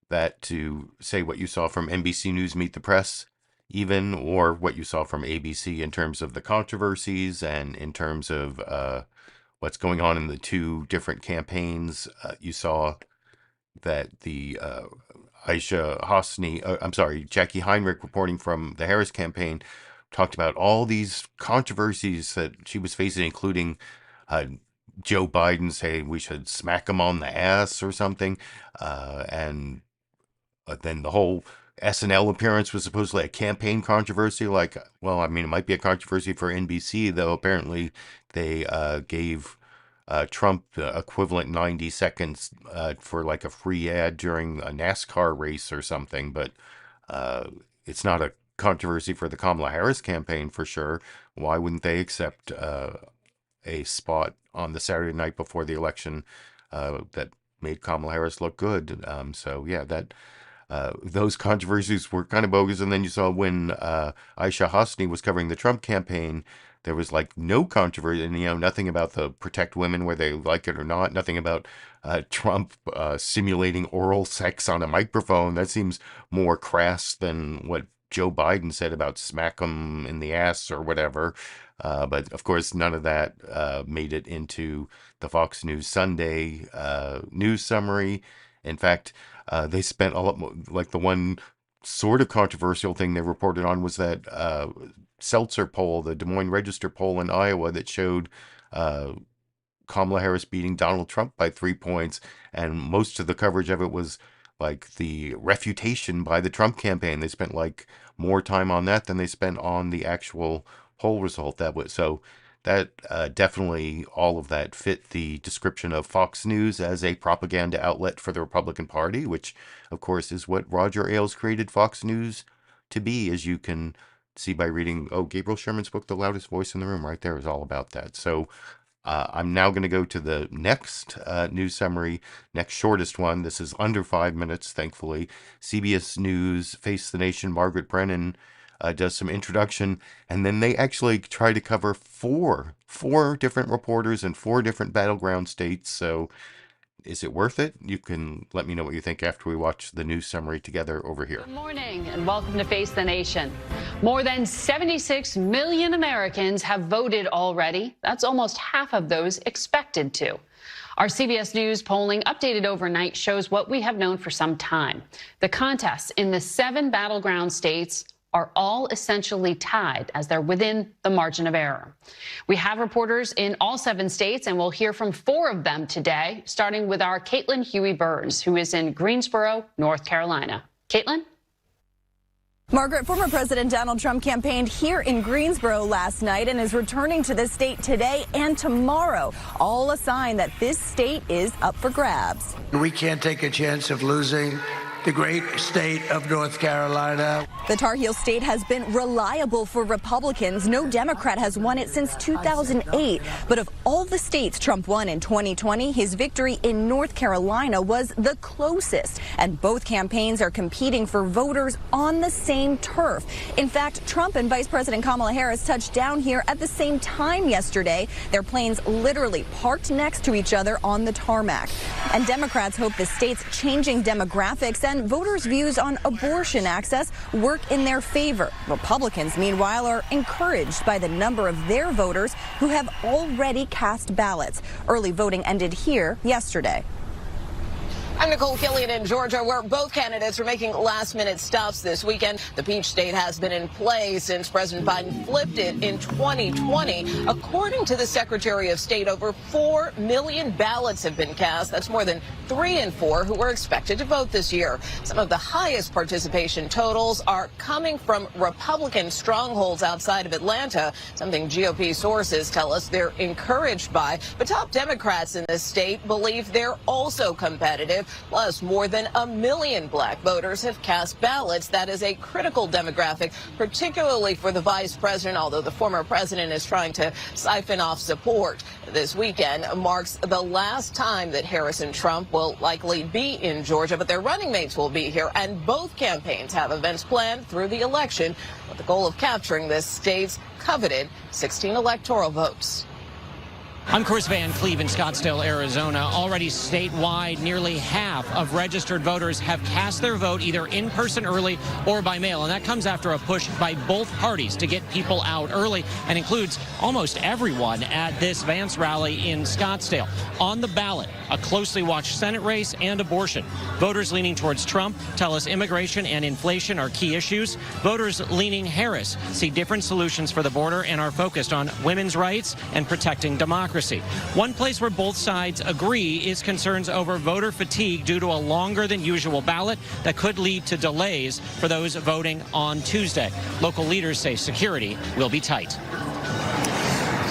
that to, say, what you saw from NBC News Meet the Press, even, or what you saw from ABC in terms of the controversies and in terms of what's going on in the 2 different campaigns, you saw that the Aishah Hasnie, Jacqui Heinrich, reporting from the Harris campaign, talked about all these controversies that she was facing, including Joe Biden saying we should smack him on the ass or something. And then the whole SNL appearance was supposedly a campaign controversy. Like, well, I mean, it might be a controversy for NBC, though apparently they gave Trump the equivalent 90 seconds for like a free ad during a NASCAR race or something. But it's not a controversy for the Kamala Harris campaign for sure. Why wouldn't they accept a spot on the Saturday night before the election that made Kamala Harris look good? So yeah, that those controversies were kind of bogus. And then you saw when Aishah Hasnie was covering the Trump campaign there was like no controversy, and nothing about the protect women where they like it or not, nothing about Trump simulating oral sex on a microphone. That seems more crass than what Joe Biden said about smack 'em in the ass or whatever. But of course, none of that made it into the Fox News Sunday news summary. In fact, they spent a lot more, like the one sort of controversial thing they reported on was that Seltzer poll, the Des Moines Register poll in Iowa that showed Kamala Harris beating Donald Trump by 3 points. And most of the coverage of it was like the refutation by the Trump campaign. They spent like more time on that than they spent on the actual poll result. That definitely, all of that fit the description of Fox News as a propaganda outlet for the Republican Party, which of course is what Roger Ailes created Fox News to be, as you can see by reading, Gabriel Sherman's book, The Loudest Voice in the Room, right there is all about that. So I'm now going to go to the next news summary, next shortest one. This is under 5 minutes, thankfully. CBS News Face the Nation, Margaret Brennan does some introduction, and then they actually try to cover four different reporters in 4 different battleground states. So is it worth it? You can let me know what you think after we watch the news summary together over here. Good morning and welcome to Face the Nation. More than 76 million Americans have voted already. That's almost half of those expected to. Our CBS News polling updated overnight shows what we have known for some time. The contests in the 7 battleground states are all essentially tied as they're within the margin of error. We have reporters in all 7 states, and we'll hear from 4 of them today, starting with our Caitlin Huey-Burns, who is in Greensboro, North Carolina. Caitlin? Margaret, former President Donald Trump campaigned here in Greensboro last night and is returning to the state today and tomorrow, all a sign that this state is up for grabs. We can't take a chance of losing the great state of North Carolina. The Tar Heel state has been reliable for Republicans. No Democrat has won it since 2008. But of all the states Trump won in 2020, his victory in North Carolina was the closest. And both campaigns are competing for voters on the same turf. In fact, Trump and Vice President Kamala Harris touched down here at the same time yesterday. Their planes literally parked next to each other on the tarmac. And Democrats hope the state's changing demographics and voters' views on abortion access work in their favor. Republicans, meanwhile, are encouraged by the number of their voters who have already cast ballots. Early voting ended here yesterday. I'm Nikole Killion in Georgia, where both candidates are making last-minute stops this weekend. The Peach State has been in play since President Biden flipped it in 2020. According to the Secretary of State, over 4 million ballots have been cast. That's more than 3 in 4 who were expected to vote this year. Some of the highest participation totals are coming from Republican strongholds outside of Atlanta, something GOP sources tell us they're encouraged by. But top Democrats in this state believe they're also competitive. Plus, more than 1 million black voters have cast ballots. That is a critical demographic, particularly for the vice president, although the former president is trying to siphon off support. This weekend marks the last time that Harris and Trump will likely be in Georgia, but their running mates will be here, and both campaigns have events planned through the election with the goal of capturing this state's coveted 16 electoral votes. I'm Kris Van Cleave in Scottsdale, Arizona. Already statewide, nearly half of registered voters have cast their vote either in person early or by mail. And that comes after a push by both parties to get people out early, and includes almost everyone at this Vance rally in Scottsdale. On the ballot, a closely watched Senate race and abortion. Voters leaning towards Trump tell us immigration and inflation are key issues. Voters leaning Harris see different solutions for the border and are focused on women's rights and protecting democracy. One place where both sides agree is concerns over voter fatigue due to a longer than usual ballot that could lead to delays for those voting on Tuesday. Local leaders say security will be tight.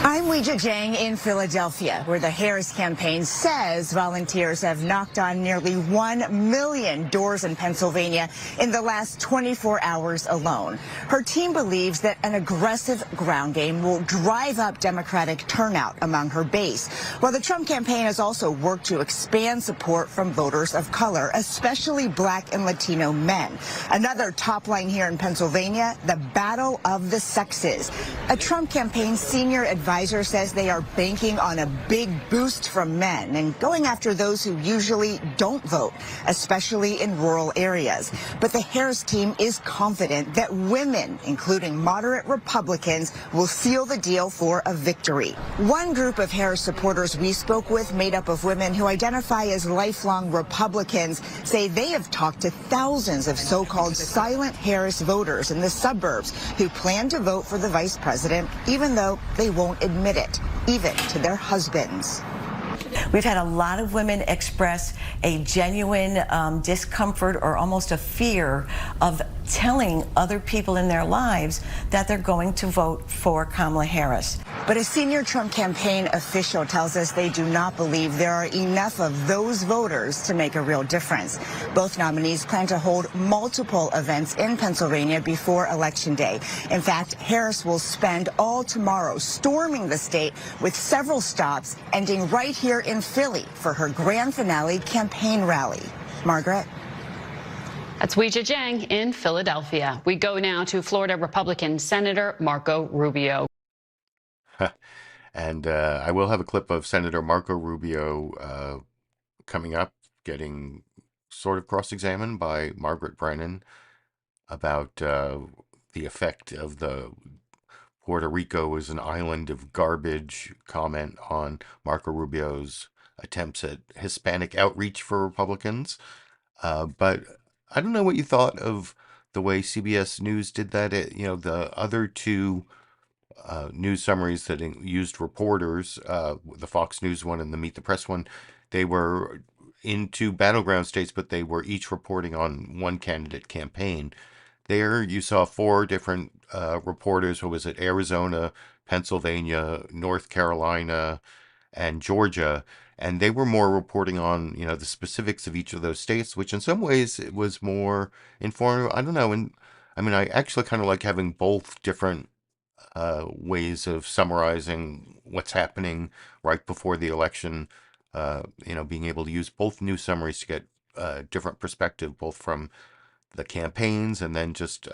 I'm Weijia Jiang in Philadelphia, where the Harris campaign says volunteers have knocked on nearly 1 million doors in Pennsylvania in the last 24 hours alone. Her team believes that an aggressive ground game will drive up Democratic turnout among her base, while the Trump campaign has also worked to expand support from voters of color, especially Black and Latino men. Another top line here in Pennsylvania, the battle of the sexes. A Trump campaign senior advisor says they are banking on a big boost from men and going after those who usually don't vote, especially in rural areas. But the Harris team is confident that women, including moderate Republicans, will seal the deal for a victory. One group of Harris supporters we spoke with, made up of women who identify as lifelong Republicans, say they have talked to thousands of so-called silent Harris voters in the suburbs who plan to vote for the vice president, even though they won't admit it, even to their husbands. We've had a lot of women express a genuine discomfort or almost a fear of telling other people in their lives that they're going to vote for Kamala Harris. But a senior Trump campaign official tells us they do not believe there are enough of those voters to make a real difference. Both nominees plan to hold multiple events in Pennsylvania before Election Day. In fact, Harris will spend all tomorrow storming the state with several stops, ending right here in Philly for her grand finale campaign rally. Margaret? That's Weijia Jiang in Philadelphia. We go now to Florida Republican Senator Marco Rubio. And I will have a clip of Senator Marco Rubio coming up, getting sort of cross-examined by Margaret Brennan about the effect of the Puerto Rico is an island of garbage comment on Marco Rubio's attempts at Hispanic outreach for Republicans. But I don't know what you thought of the way CBS News did that. The other two news summaries that used reporters, the Fox News one and the Meet the Press one, they were in two battleground states, but they were each reporting on one candidate campaign. There you saw four different reporters. What was it? Arizona, Pennsylvania, North Carolina, and Georgia. And they were more reporting on, the specifics of each of those states, which in some ways it was more informative. I don't know. And I mean, I actually kind of like having both different ways of summarizing what's happening right before the election. Being able to use both news summaries to get different perspective, both from the campaigns and then just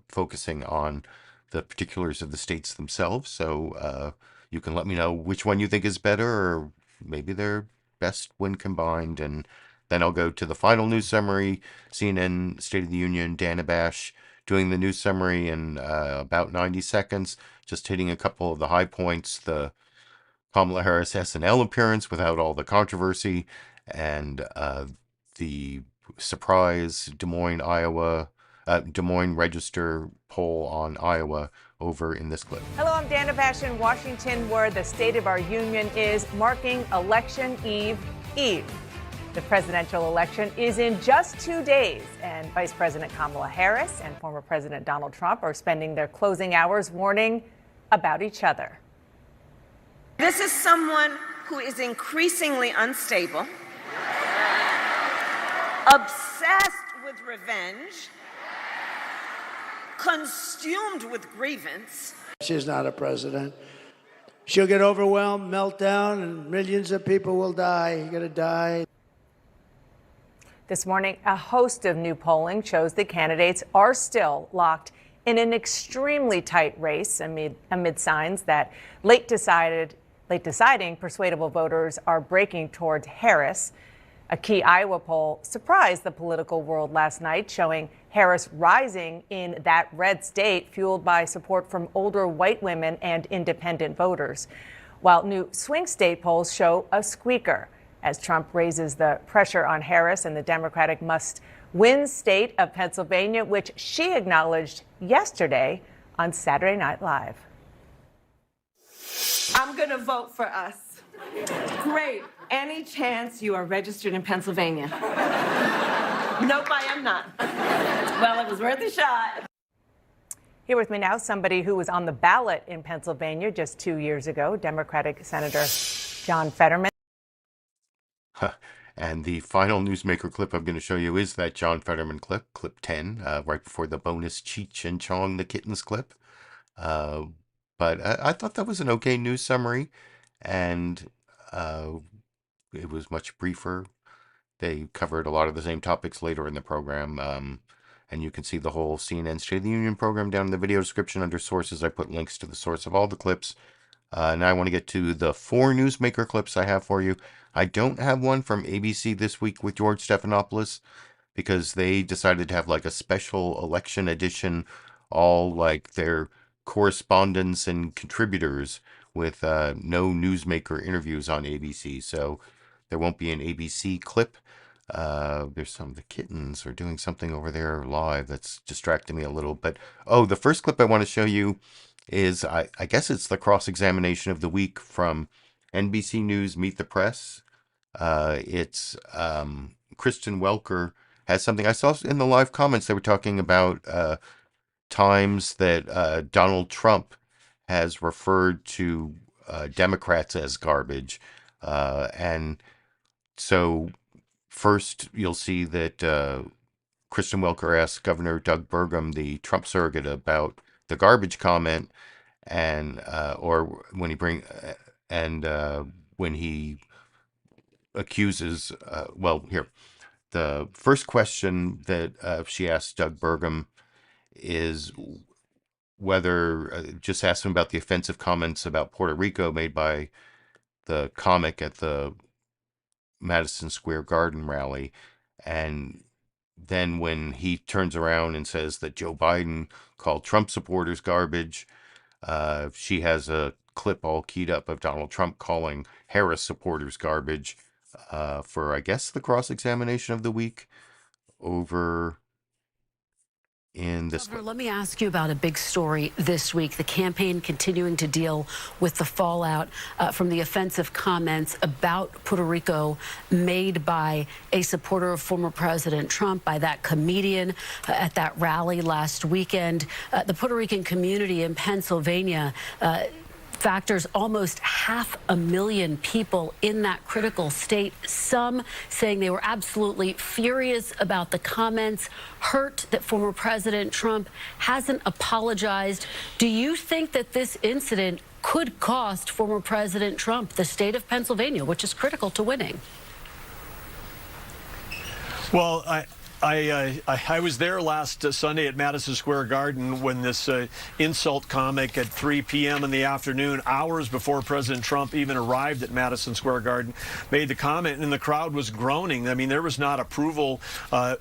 focusing on the particulars of the states themselves. So you can let me know which one you think is better, or maybe they're best when combined. And then I'll go to the final news summary, CNN State of the Union, Dana Bash doing the news summary in about 90 seconds, just hitting a couple of the high points, the Kamala Harris SNL appearance without all the controversy, and the surprise Des Moines Register poll on Iowa over in this clip. Hello, I'm Dana Bash in Washington, where the State of our Union is marking Election Eve. The presidential election is in just 2 days, and Vice President Kamala Harris and former President Donald Trump are spending their closing hours warning about each other. This is someone who is increasingly unstable, obsessed with revenge, consumed with grievance. She's not a president. She'll get overwhelmed, melt down, and millions of people will die. You're going to die. This morning, a host of new polling shows that candidates are still locked in an extremely tight race amid signs that late deciding persuadable voters are breaking towards Harris. A key Iowa poll surprised the political world last night, showing Harris rising in that red state, fueled by support from older white women and independent voters, while new swing state polls show a squeaker as Trump raises the pressure on Harris and the Democratic must-win state of Pennsylvania, which she acknowledged yesterday on Saturday Night Live. I'm going to vote for us. Great. Any chance you are registered in Pennsylvania? Nope, I am not. Well, it was worth a shot. Here with me now, somebody who was on the ballot in Pennsylvania just 2 years ago, Democratic Senator John Fetterman. And the final newsmaker clip I'm going to show you is that John Fetterman clip, clip 10, right before the bonus Cheech and Chong, the kittens clip. But I thought that was an okay news summary, and it was much briefer. They covered a lot of the same topics later in the program, and you can see the whole CNN State of the Union program down in the video description under sources. I put links to the source of all the clips. Now I want to get to the 4 newsmaker clips I have for you. I don't have one from ABC this week with George Stephanopoulos because they decided to have like a special election edition, all like their correspondents and contributors with no newsmaker interviews on ABC. So there won't be an ABC clip. There's some of the kittens are doing something over there live that's distracting me a little. But oh, the first clip I want to show you is I guess it's the cross-examination of the week from NBC News Meet the Press. It's Kristen Welker has something. I saw in the live comments they were talking about times that Donald Trump has referred to Democrats as garbage. And so first you'll see that Kristen Welker asked Governor Doug Burgum, the Trump surrogate, about the garbage comment, and or when he accuses, well, here, the first question that she asked Doug Burgum is whether, just asked him about the offensive comments about Puerto Rico made by the comic at the Madison Square Garden rally. And then when he turns around and says that Joe Biden called Trump supporters garbage, she has a clip all keyed up of Donald Trump calling Harris supporters garbage for, I guess, the cross-examination of the week over in this. Governor, let me ask you about a big story this week. The campaign continuing to deal with the fallout from the offensive comments about Puerto Rico made by a supporter of former President Trump, by that comedian at that rally last weekend. The Puerto Rican community in Pennsylvania factors almost 500,000 people in that critical state, some saying they were absolutely furious about the comments, hurt that former President Trump hasn't apologized. Do you think that this incident could cost former President Trump the state of Pennsylvania, which is critical to winning? Well, I was there last Sunday at Madison Square Garden when this insult comic at 3 p.m. in the afternoon, hours before President Trump even arrived at Madison Square Garden, made the comment, and the crowd was groaning. I mean, there was not approval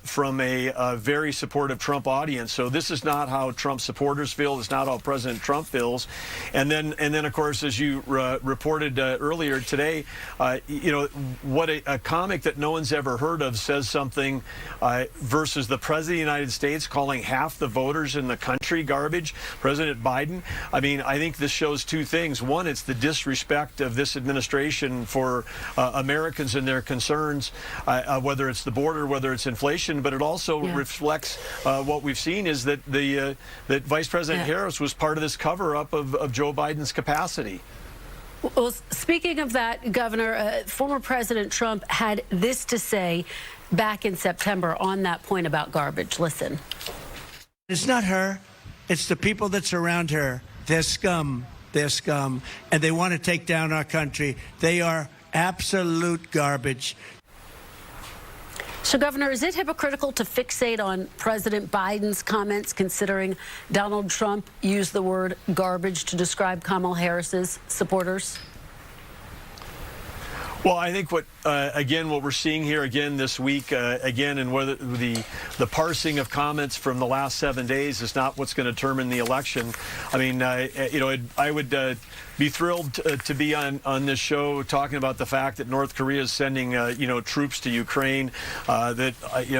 from a very supportive Trump audience. So this is not how Trump supporters feel. It's not how President Trump feels. And then of course, as you reported earlier today, you know, what a comic that no one's ever heard of says something versus the President of the United States calling half the voters in the country garbage, President Biden. I mean, I think this shows two things. One, it's the disrespect of this administration for Americans and their concerns, whether it's the border, whether it's inflation, but it also reflects what we've seen is that that Vice President Harris was part of this cover-up of Joe Biden's capacity. Well, speaking of that, Governor, former President Trump had this to say back in September on that point about garbage. Listen. It's not her. It's the people that surround her. They're scum. They're scum. And they want to take down our country. They are absolute garbage. So, Governor, is it hypocritical to fixate on President Biden's comments, considering Donald Trump used the word garbage to describe Kamala Harris's supporters? Well, I think what we're seeing here again this week, and whether the parsing of comments from the last 7 days is not what's going to determine the election. I mean, I would be thrilled to be on this show talking about the fact that North Korea is sending troops to Ukraine, that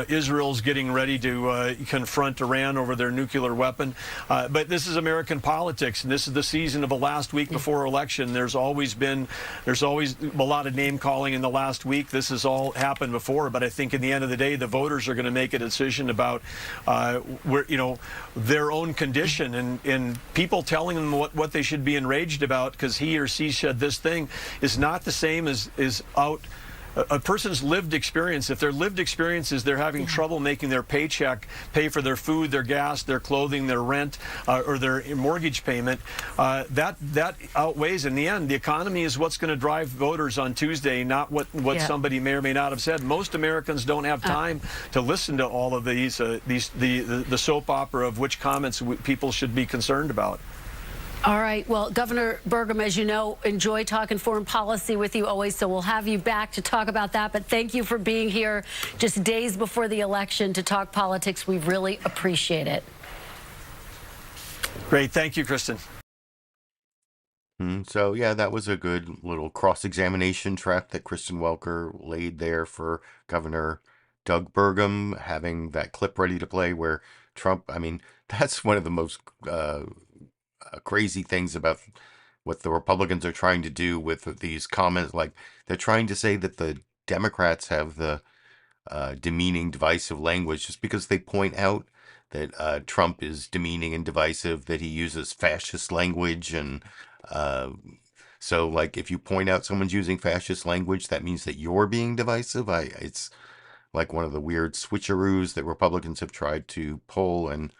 Israel's getting ready to confront Iran over their nuclear weapon. But this is American politics, and this is the season of the last week before election. There's always a lot of naming name calling in the last week. This has all happened before, but I think in the end of the day, the voters are going to make a decision about their own condition, and people telling them what they should be enraged about because he or she said this thing is not the same as a person's lived experience. If their lived experience is they're having trouble making their paycheck pay for their food, their gas, their clothing, their rent, or their mortgage payment, that outweighs in the end. The economy is what's going to drive voters on Tuesday, not what somebody may or may not have said. Most Americans don't have time to listen to all of these the soap opera of which comments people should be concerned about. All right. Well, Governor Burgum, as you know, enjoy talking foreign policy with you always, so we'll have you back to talk about that. But thank you for being here just days before the election to talk politics. We really appreciate it. Great. Thank you, Kristen. So, yeah, that was a good little cross-examination trap that Kristen Welker laid there for Governor Doug Burgum, having that clip ready to play where Trump, I mean, that's one of the most crazy things about what the Republicans are trying to do with these comments. Like, they're trying to say that the Democrats have the demeaning, divisive language just because they point out that Trump is demeaning and divisive, that he uses fascist language. And so, like, if you point out someone's using fascist language, that means that you're being divisive. It's like one of the weird switcheroos that Republicans have tried to pull. And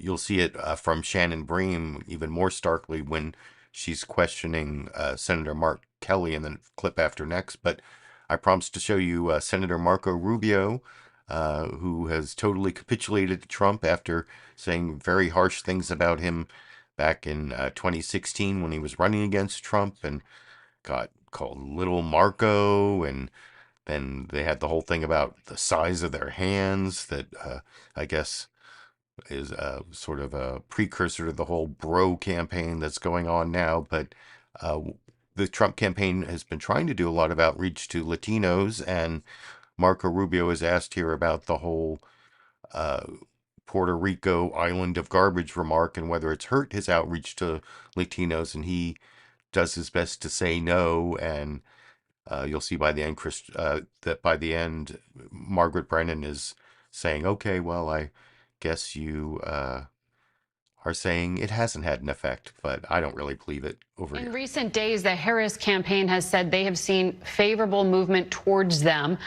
you'll see it from Shannon Bream even more starkly when she's questioning Senator Mark Kelly in the clip after next. But I promised to show you Senator Marco Rubio, who has totally capitulated to Trump after saying very harsh things about him back in 2016 when he was running against Trump and got called Little Marco. And then they had the whole thing about the size of their hands that I guess is sort of a precursor to the whole bro campaign that's going on now. But the Trump campaign has been trying to do a lot of outreach to Latinos, and Marco Rubio is asked here about the whole Puerto Rico island of garbage remark and whether it's hurt his outreach to Latinos, and he does his best to say no. And you'll see by the end, that by the end, Margaret Brennan is saying, okay, well, I guess you are saying it hasn't had an effect, but I don't really believe it over here. In recent days, the Harris campaign has said they have seen favorable movement towards them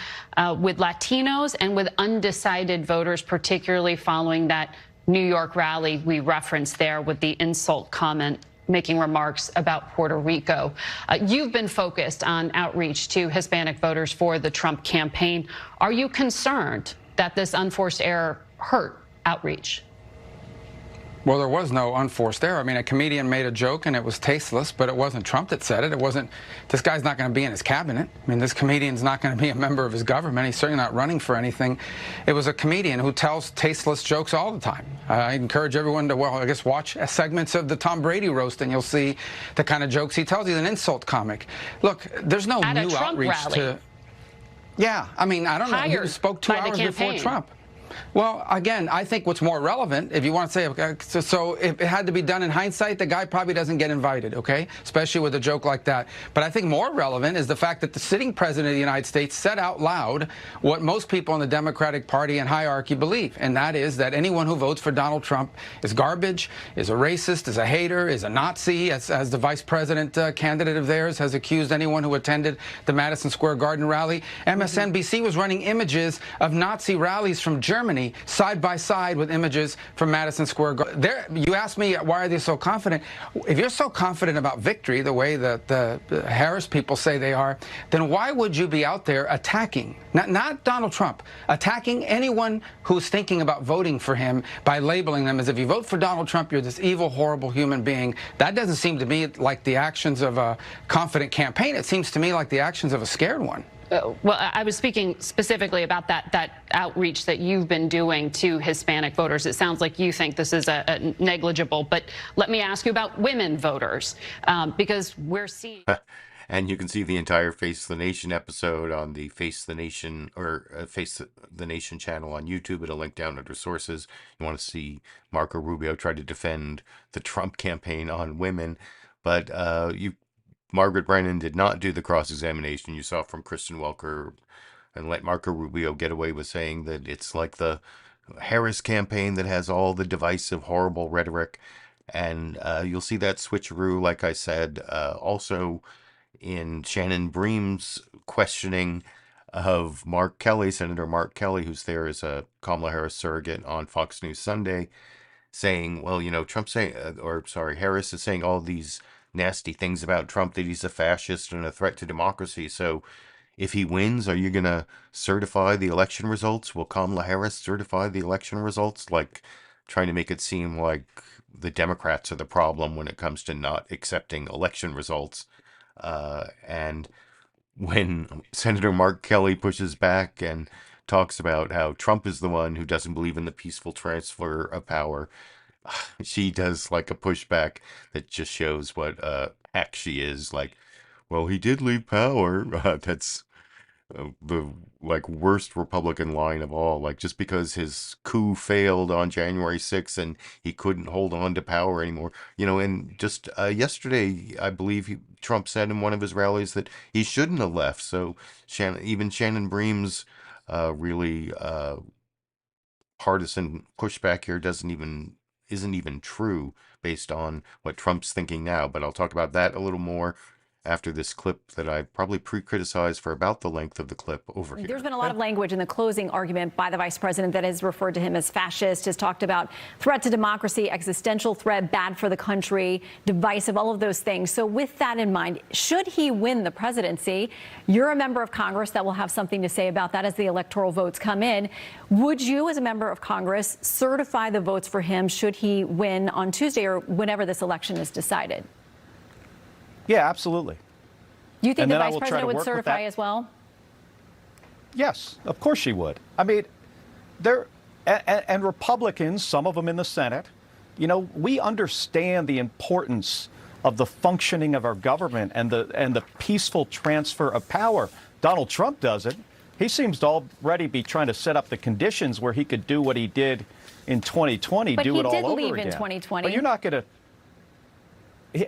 with Latinos and with undecided voters, particularly following that New York rally we referenced there with the insult comment making remarks about Puerto Rico. You've been focused on outreach to Hispanic voters for the Trump campaign. Are you concerned that this unforced error hurt outreach? Well, there was no unforced error. I mean, a comedian made a joke and it was tasteless, but it wasn't Trump that said it. It wasn't, this guy's not going to be in his cabinet. I mean, this comedian's not going to be a member of his government. He's certainly not running for anything. It was a comedian who tells tasteless jokes all the time. I encourage everyone to, well, I guess watch segments of the Tom Brady roast and you'll see the kind of jokes he tells. He's an insult comic. Look, there's no new outreach to... Yeah, I mean, I don't know. He spoke 2 hours before Trump. Well, again, I think what's more relevant, if you want to say, okay, so if it had to be done in hindsight, the guy probably doesn't get invited, okay, especially with a joke like that. But I think more relevant is the fact that the sitting president of the United States said out loud what most people in the Democratic Party and hierarchy believe, and that is that anyone who votes for Donald Trump is garbage, is a racist, is a hater, is a Nazi, as the vice president candidate of theirs has accused anyone who attended the Madison Square Garden rally. MSNBC was running images of Nazi rallies from Germany side by side with images from Madison Square Garden. You asked me, why are they so confident? If you're so confident about victory, the way that the Harris people say they are, then why would you be out there attacking, not Donald Trump, attacking anyone who's thinking about voting for him by labeling them as if you vote for Donald Trump, you're this evil, horrible human being? That doesn't seem to me like the actions of a confident campaign. It seems to me like the actions of a scared one. Well, I was speaking specifically about that outreach that you've been doing to Hispanic voters. It sounds like you think this is a negligible, but let me ask you about women voters, because we're seeing... And you can see the entire Face the Nation episode on the Face the Nation or Face the Nation channel on YouTube. It'll link down under sources. You want to see Marco Rubio try to defend the Trump campaign on women. But you Margaret Brennan did not do the cross-examination you saw from Kristen Welker and let Marco Rubio get away with saying that it's like the Harris campaign that has all the divisive, horrible rhetoric. And you'll see that switcheroo, like I said, also in Shannon Bream's questioning of Mark Kelly, Senator Mark Kelly, who's there as a Kamala Harris surrogate on Fox News Sunday, saying, well, Harris is saying all these nasty things about Trump, that he's a fascist and a threat to democracy. So if he wins, are you going to certify the election results? Will Kamala Harris certify the election results? Like trying to make it seem like the Democrats are the problem when it comes to not accepting election results. And when Senator Mark Kelly pushes back and talks about how Trump is the one who doesn't believe in the peaceful transfer of power, she does like a pushback that just shows what hack she is. Like, well, he did leave power. That's the worst Republican line of all. Like, just because his coup failed on January 6th and he couldn't hold on to power anymore, and just yesterday, I believe Trump said in one of his rallies that he shouldn't have left. So Shannon Bream's really partisan pushback here isn't even true based on what Trump's thinking now. But I'll talk about that a little more after this clip that I probably pre-criticized for about the length of the clip over here. There's been a lot of language in the closing argument by the vice president that has referred to him as fascist, has talked about threat to democracy, existential threat, bad for the country, divisive, all of those things. So with that in mind, should he win the presidency, you're a member of Congress that will have something to say about that as the electoral votes come in. Would you, as a member of Congress, certify the votes for him should he win on Tuesday or whenever this election is decided? Yeah, absolutely. Do you think the vice president would certify as well? Yes, of course she would. I mean, and Republicans, some of them in the Senate, we understand the importance of the functioning of our government and the peaceful transfer of power. Donald Trump doesn't. He seems to already be trying to set up the conditions where he could do what he did in 2020, do it all over again. But he did leave in 2020. But you're not going to.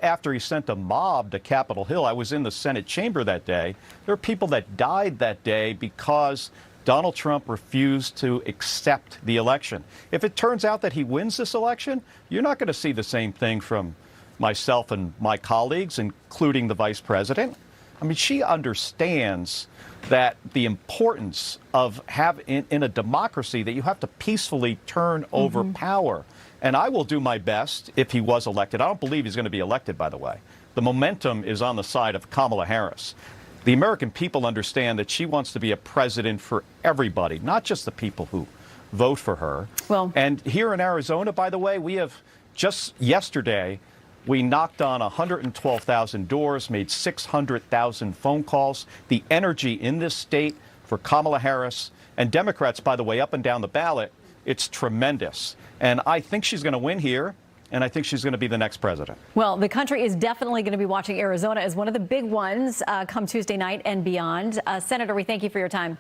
After he sent a mob to Capitol Hill, I was in the Senate chamber that day. There were people that died that day because Donald Trump refused to accept the election. If it turns out that he wins this election, you're not going to see the same thing from myself and my colleagues, including the vice president. I mean, she understands that the importance of in a democracy that you have to peacefully turn over power. And I will do my best if he was elected. I don't believe he's going to be elected, by the way. The momentum is on the side of Kamala Harris. The American people understand that she wants to be a president for everybody, not just the people who vote for her. And here in Arizona, by the way, we have just yesterday, we knocked on 112,000 doors, made 600,000 phone calls. The energy in this state for Kamala Harris and Democrats, by the way, up and down the ballot, it's tremendous. And I think she's going to win here, and I think she's going to be the next president. Well, the country is definitely going to be watching Arizona as one of the big ones come Tuesday night and beyond. Senator, we thank you for your time.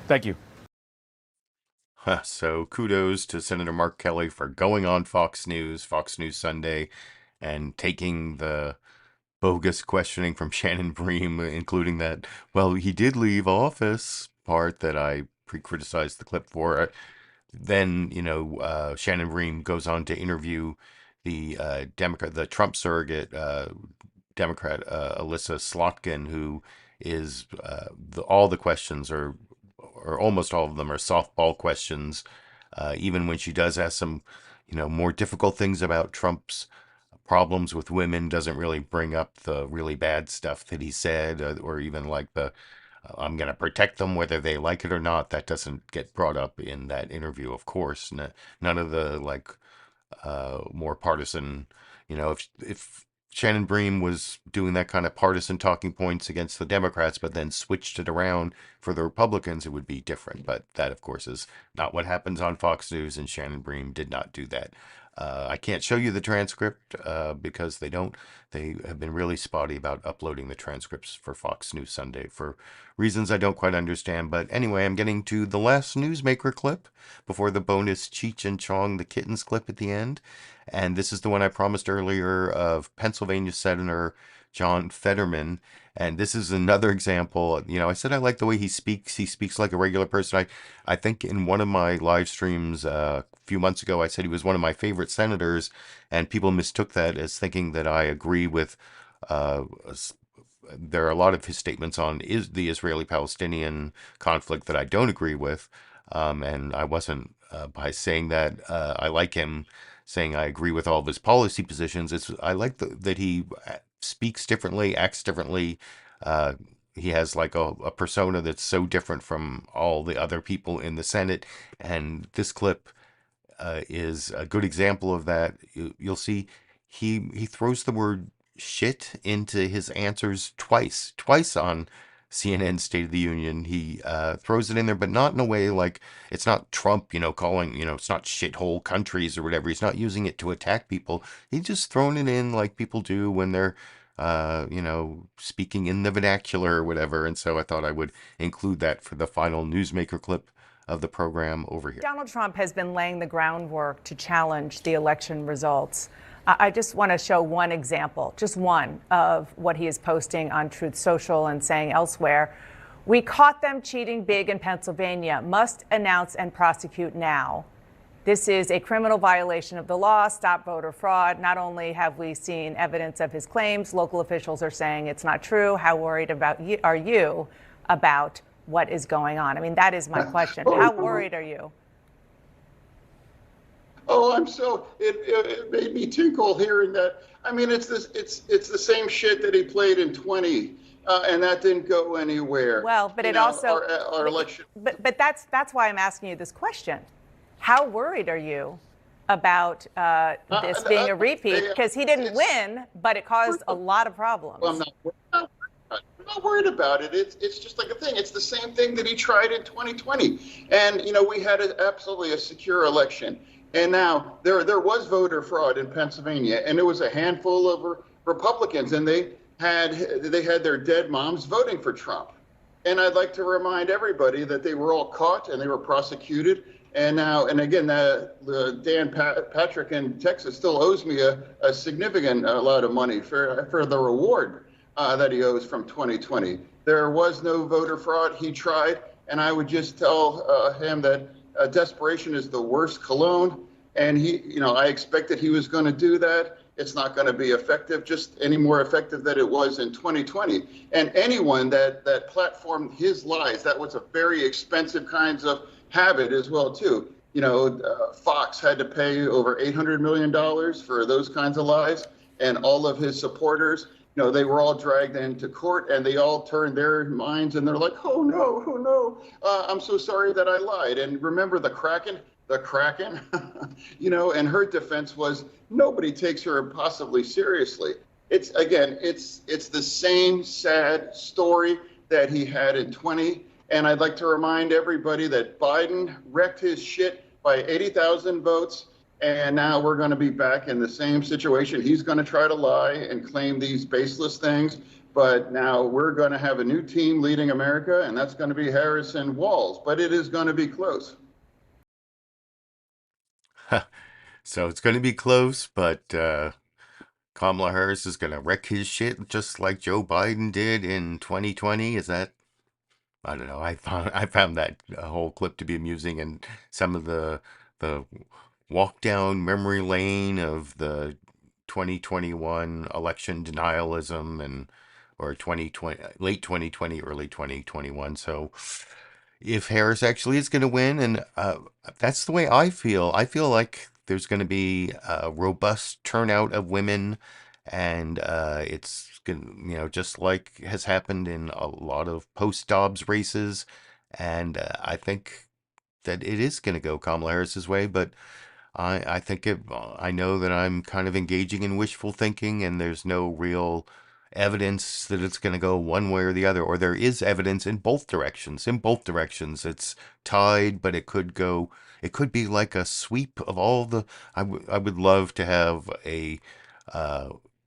Thank you. So kudos to Senator Mark Kelly for going on Fox News Sunday, and taking the bogus questioning from Shannon Bream, including that, well, he did leave office part that I pre-criticized the clip for. Then, Shannon Bream goes on to interview the the Trump surrogate Democrat Alyssa Slotkin, who is all the questions or almost all of them are softball questions. Even when she does ask some, more difficult things about Trump's problems with women, doesn't really bring up the really bad stuff that he said, or even like the I'm going to protect them whether they like it or not. That doesn't get brought up in that interview, of course. None of the more partisan, if Shannon Bream was doing that kind of partisan talking points against the Democrats, but then switched it around for the Republicans, it would be different. But that, of course, is not what happens on Fox News, and Shannon Bream did not do that. I can't show you the transcript because they have been really spotty about uploading the transcripts for Fox News Sunday for reasons I don't quite understand. But anyway, I'm getting to the last newsmaker clip before the bonus Cheech and Chong, the kittens clip at the end. And this is the one I promised earlier of Pennsylvania Senator John Fetterman. And this is another example. I said I like the way he speaks. He speaks like a regular person. I think in one of my live streams a few months ago, I said he was one of my favorite senators, and people mistook that as thinking that I agree with. There are a lot of his statements on the Israeli-Palestinian conflict that I don't agree with, and I wasn't by saying that I like him saying I agree with all of his policy positions. I like that he speaks differently, acts differently. He has like a persona that's so different from all the other people in the Senate. And this clip is a good example of that. You'll see he throws the word shit into his answers twice on CNN State of the Union. He throws it in there, but not in a way like it's not Trump, calling, it's not shithole countries or whatever. He's not using it to attack people. He's just throwing it in like people do when they're, speaking in the vernacular or whatever. And so I thought I would include that for the final newsmaker clip of the program over here. Donald Trump has been laying the groundwork to challenge the election results. I just want to show one example, just one, of what he is posting on Truth Social and saying elsewhere. We caught them cheating big in Pennsylvania. Must announce and prosecute now. This is a criminal violation of the law. Stop voter fraud. Not only have we seen evidence of his claims, local officials are saying it's not true. How worried are you about what is going on? I mean, that is my question. How worried are you? Oh, it made me tinkle hearing that. I mean, it's the same shit that he played in 20, and that didn't go anywhere. Well, but it also our election. But that's why I'm asking you this question. How worried are you about this being a repeat? Because he didn't win, but it caused a lot of problems. Well, I'm not worried about it. It's just like a thing. It's the same thing that he tried in 2020, and we had absolutely a secure election. And now there was voter fraud in Pennsylvania, and it was a handful of Republicans, and they had their dead moms voting for Trump. And I'd like to remind everybody that they were all caught and they were prosecuted. And now, and again, Dan Patrick in Texas still owes me a significant lot of money for the reward that he owes from 2020. There was no voter fraud. He tried, and I would just tell him that desperation is the worst cologne. And I expected he was going to do that. It's not going to be effective, just any more effective than it was in 2020. And anyone that platformed his lies, that was a very expensive kinds of habit as well, too. Fox had to pay over $800 million for those kinds of lies. And all of his supporters, they were all dragged into court, and they all turned their minds, and they're like, oh, no, I'm so sorry that I lied. And remember the Kraken, and her defense was nobody takes her impossibly seriously. It's the same sad story that he had in 20. And I'd like to remind everybody that Biden wrecked his shit by 80,000 votes. And now we're going to be back in the same situation. He's going to try to lie and claim these baseless things. But now we're going to have a new team leading America, and that's going to be Harris and Walz. But it is going to be close. So it's going to be close, but Kamala Harris is going to wreck his shit just like Joe Biden did in 2020. Is that? I don't know. I found that whole clip to be amusing, and some of the walk down memory lane of the 2021 election denialism or 2020, late 2020, early 2021. So if Harris actually is going to win, and that's the way I feel like there's going to be a robust turnout of women, and it's going to, just like has happened in a lot of post-Dobbs races, and I think that it is going to go Kamala Harris's way, but I think I know that I'm kind of engaging in wishful thinking, and there's no real evidence that it's going to go one way or the other, or there is evidence in both directions. It's tied, but it could it could be like a sweep of all the. I would love to have a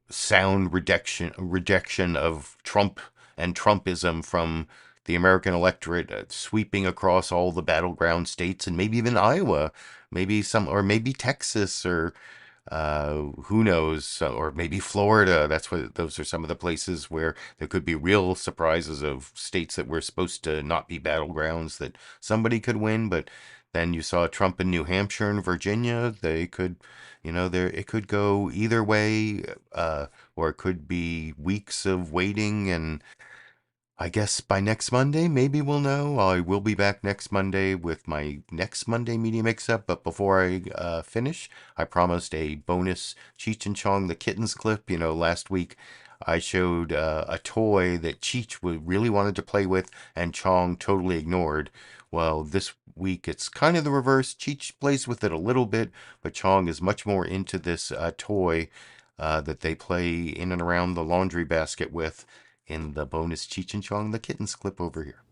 sound rejection of Trump and Trumpism from the American electorate, sweeping across all the battleground states, and maybe even Iowa, maybe maybe Texas, or who knows, or maybe Florida. Those are some of the places where there could be real surprises of states that were supposed to not be battlegrounds that somebody could win. But then you saw Trump in New Hampshire and Virginia. They could, it could go either way, or it could be weeks of waiting. And I guess by next Monday, maybe we'll know. I will be back next Monday with my next Monday Media Mix-Up. But before I finish, I promised a bonus Cheech and Chong the Kittens clip. Last week I showed a toy that Cheech really wanted to play with and Chong totally ignored. Well, this week it's kind of the reverse. Cheech plays with it a little bit, but Chong is much more into this toy that they play in and around the laundry basket with in the bonus Cheech and Chong the Kittens clip over here.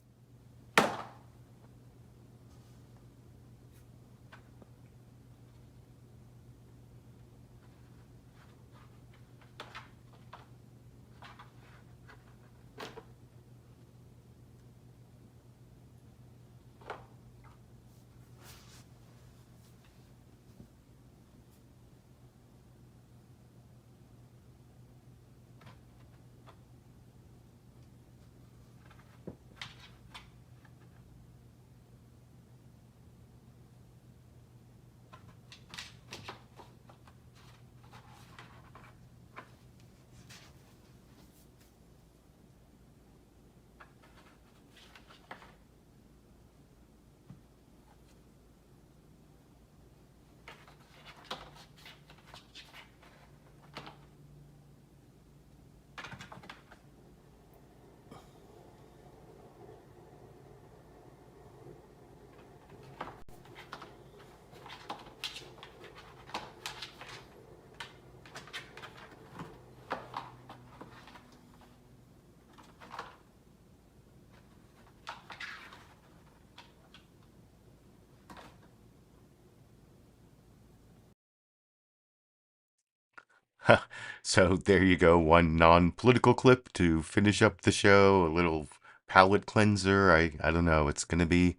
So there you go, one non-political clip to finish up the show, a little palate cleanser. I don't know, it's going to be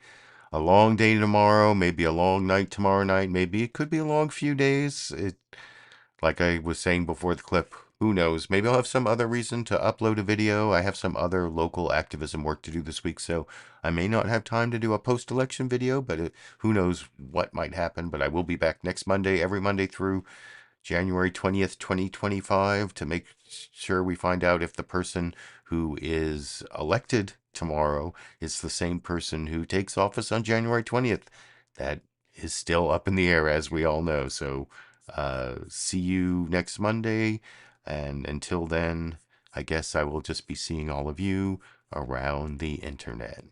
a long day tomorrow, maybe a long night tomorrow night, maybe it could be a long few days. Like I was saying before the clip, who knows? Maybe I'll have some other reason to upload a video. I have some other local activism work to do this week, so I may not have time to do a post-election video, but who knows what might happen. But I will be back next Monday, every Monday through January 20th, 2025, to make sure we find out if the person who is elected tomorrow is the same person who takes office on January 20th. That is still up in the air, as we all know. So see you next Monday. And until then, I guess I will just be seeing all of you around the internet.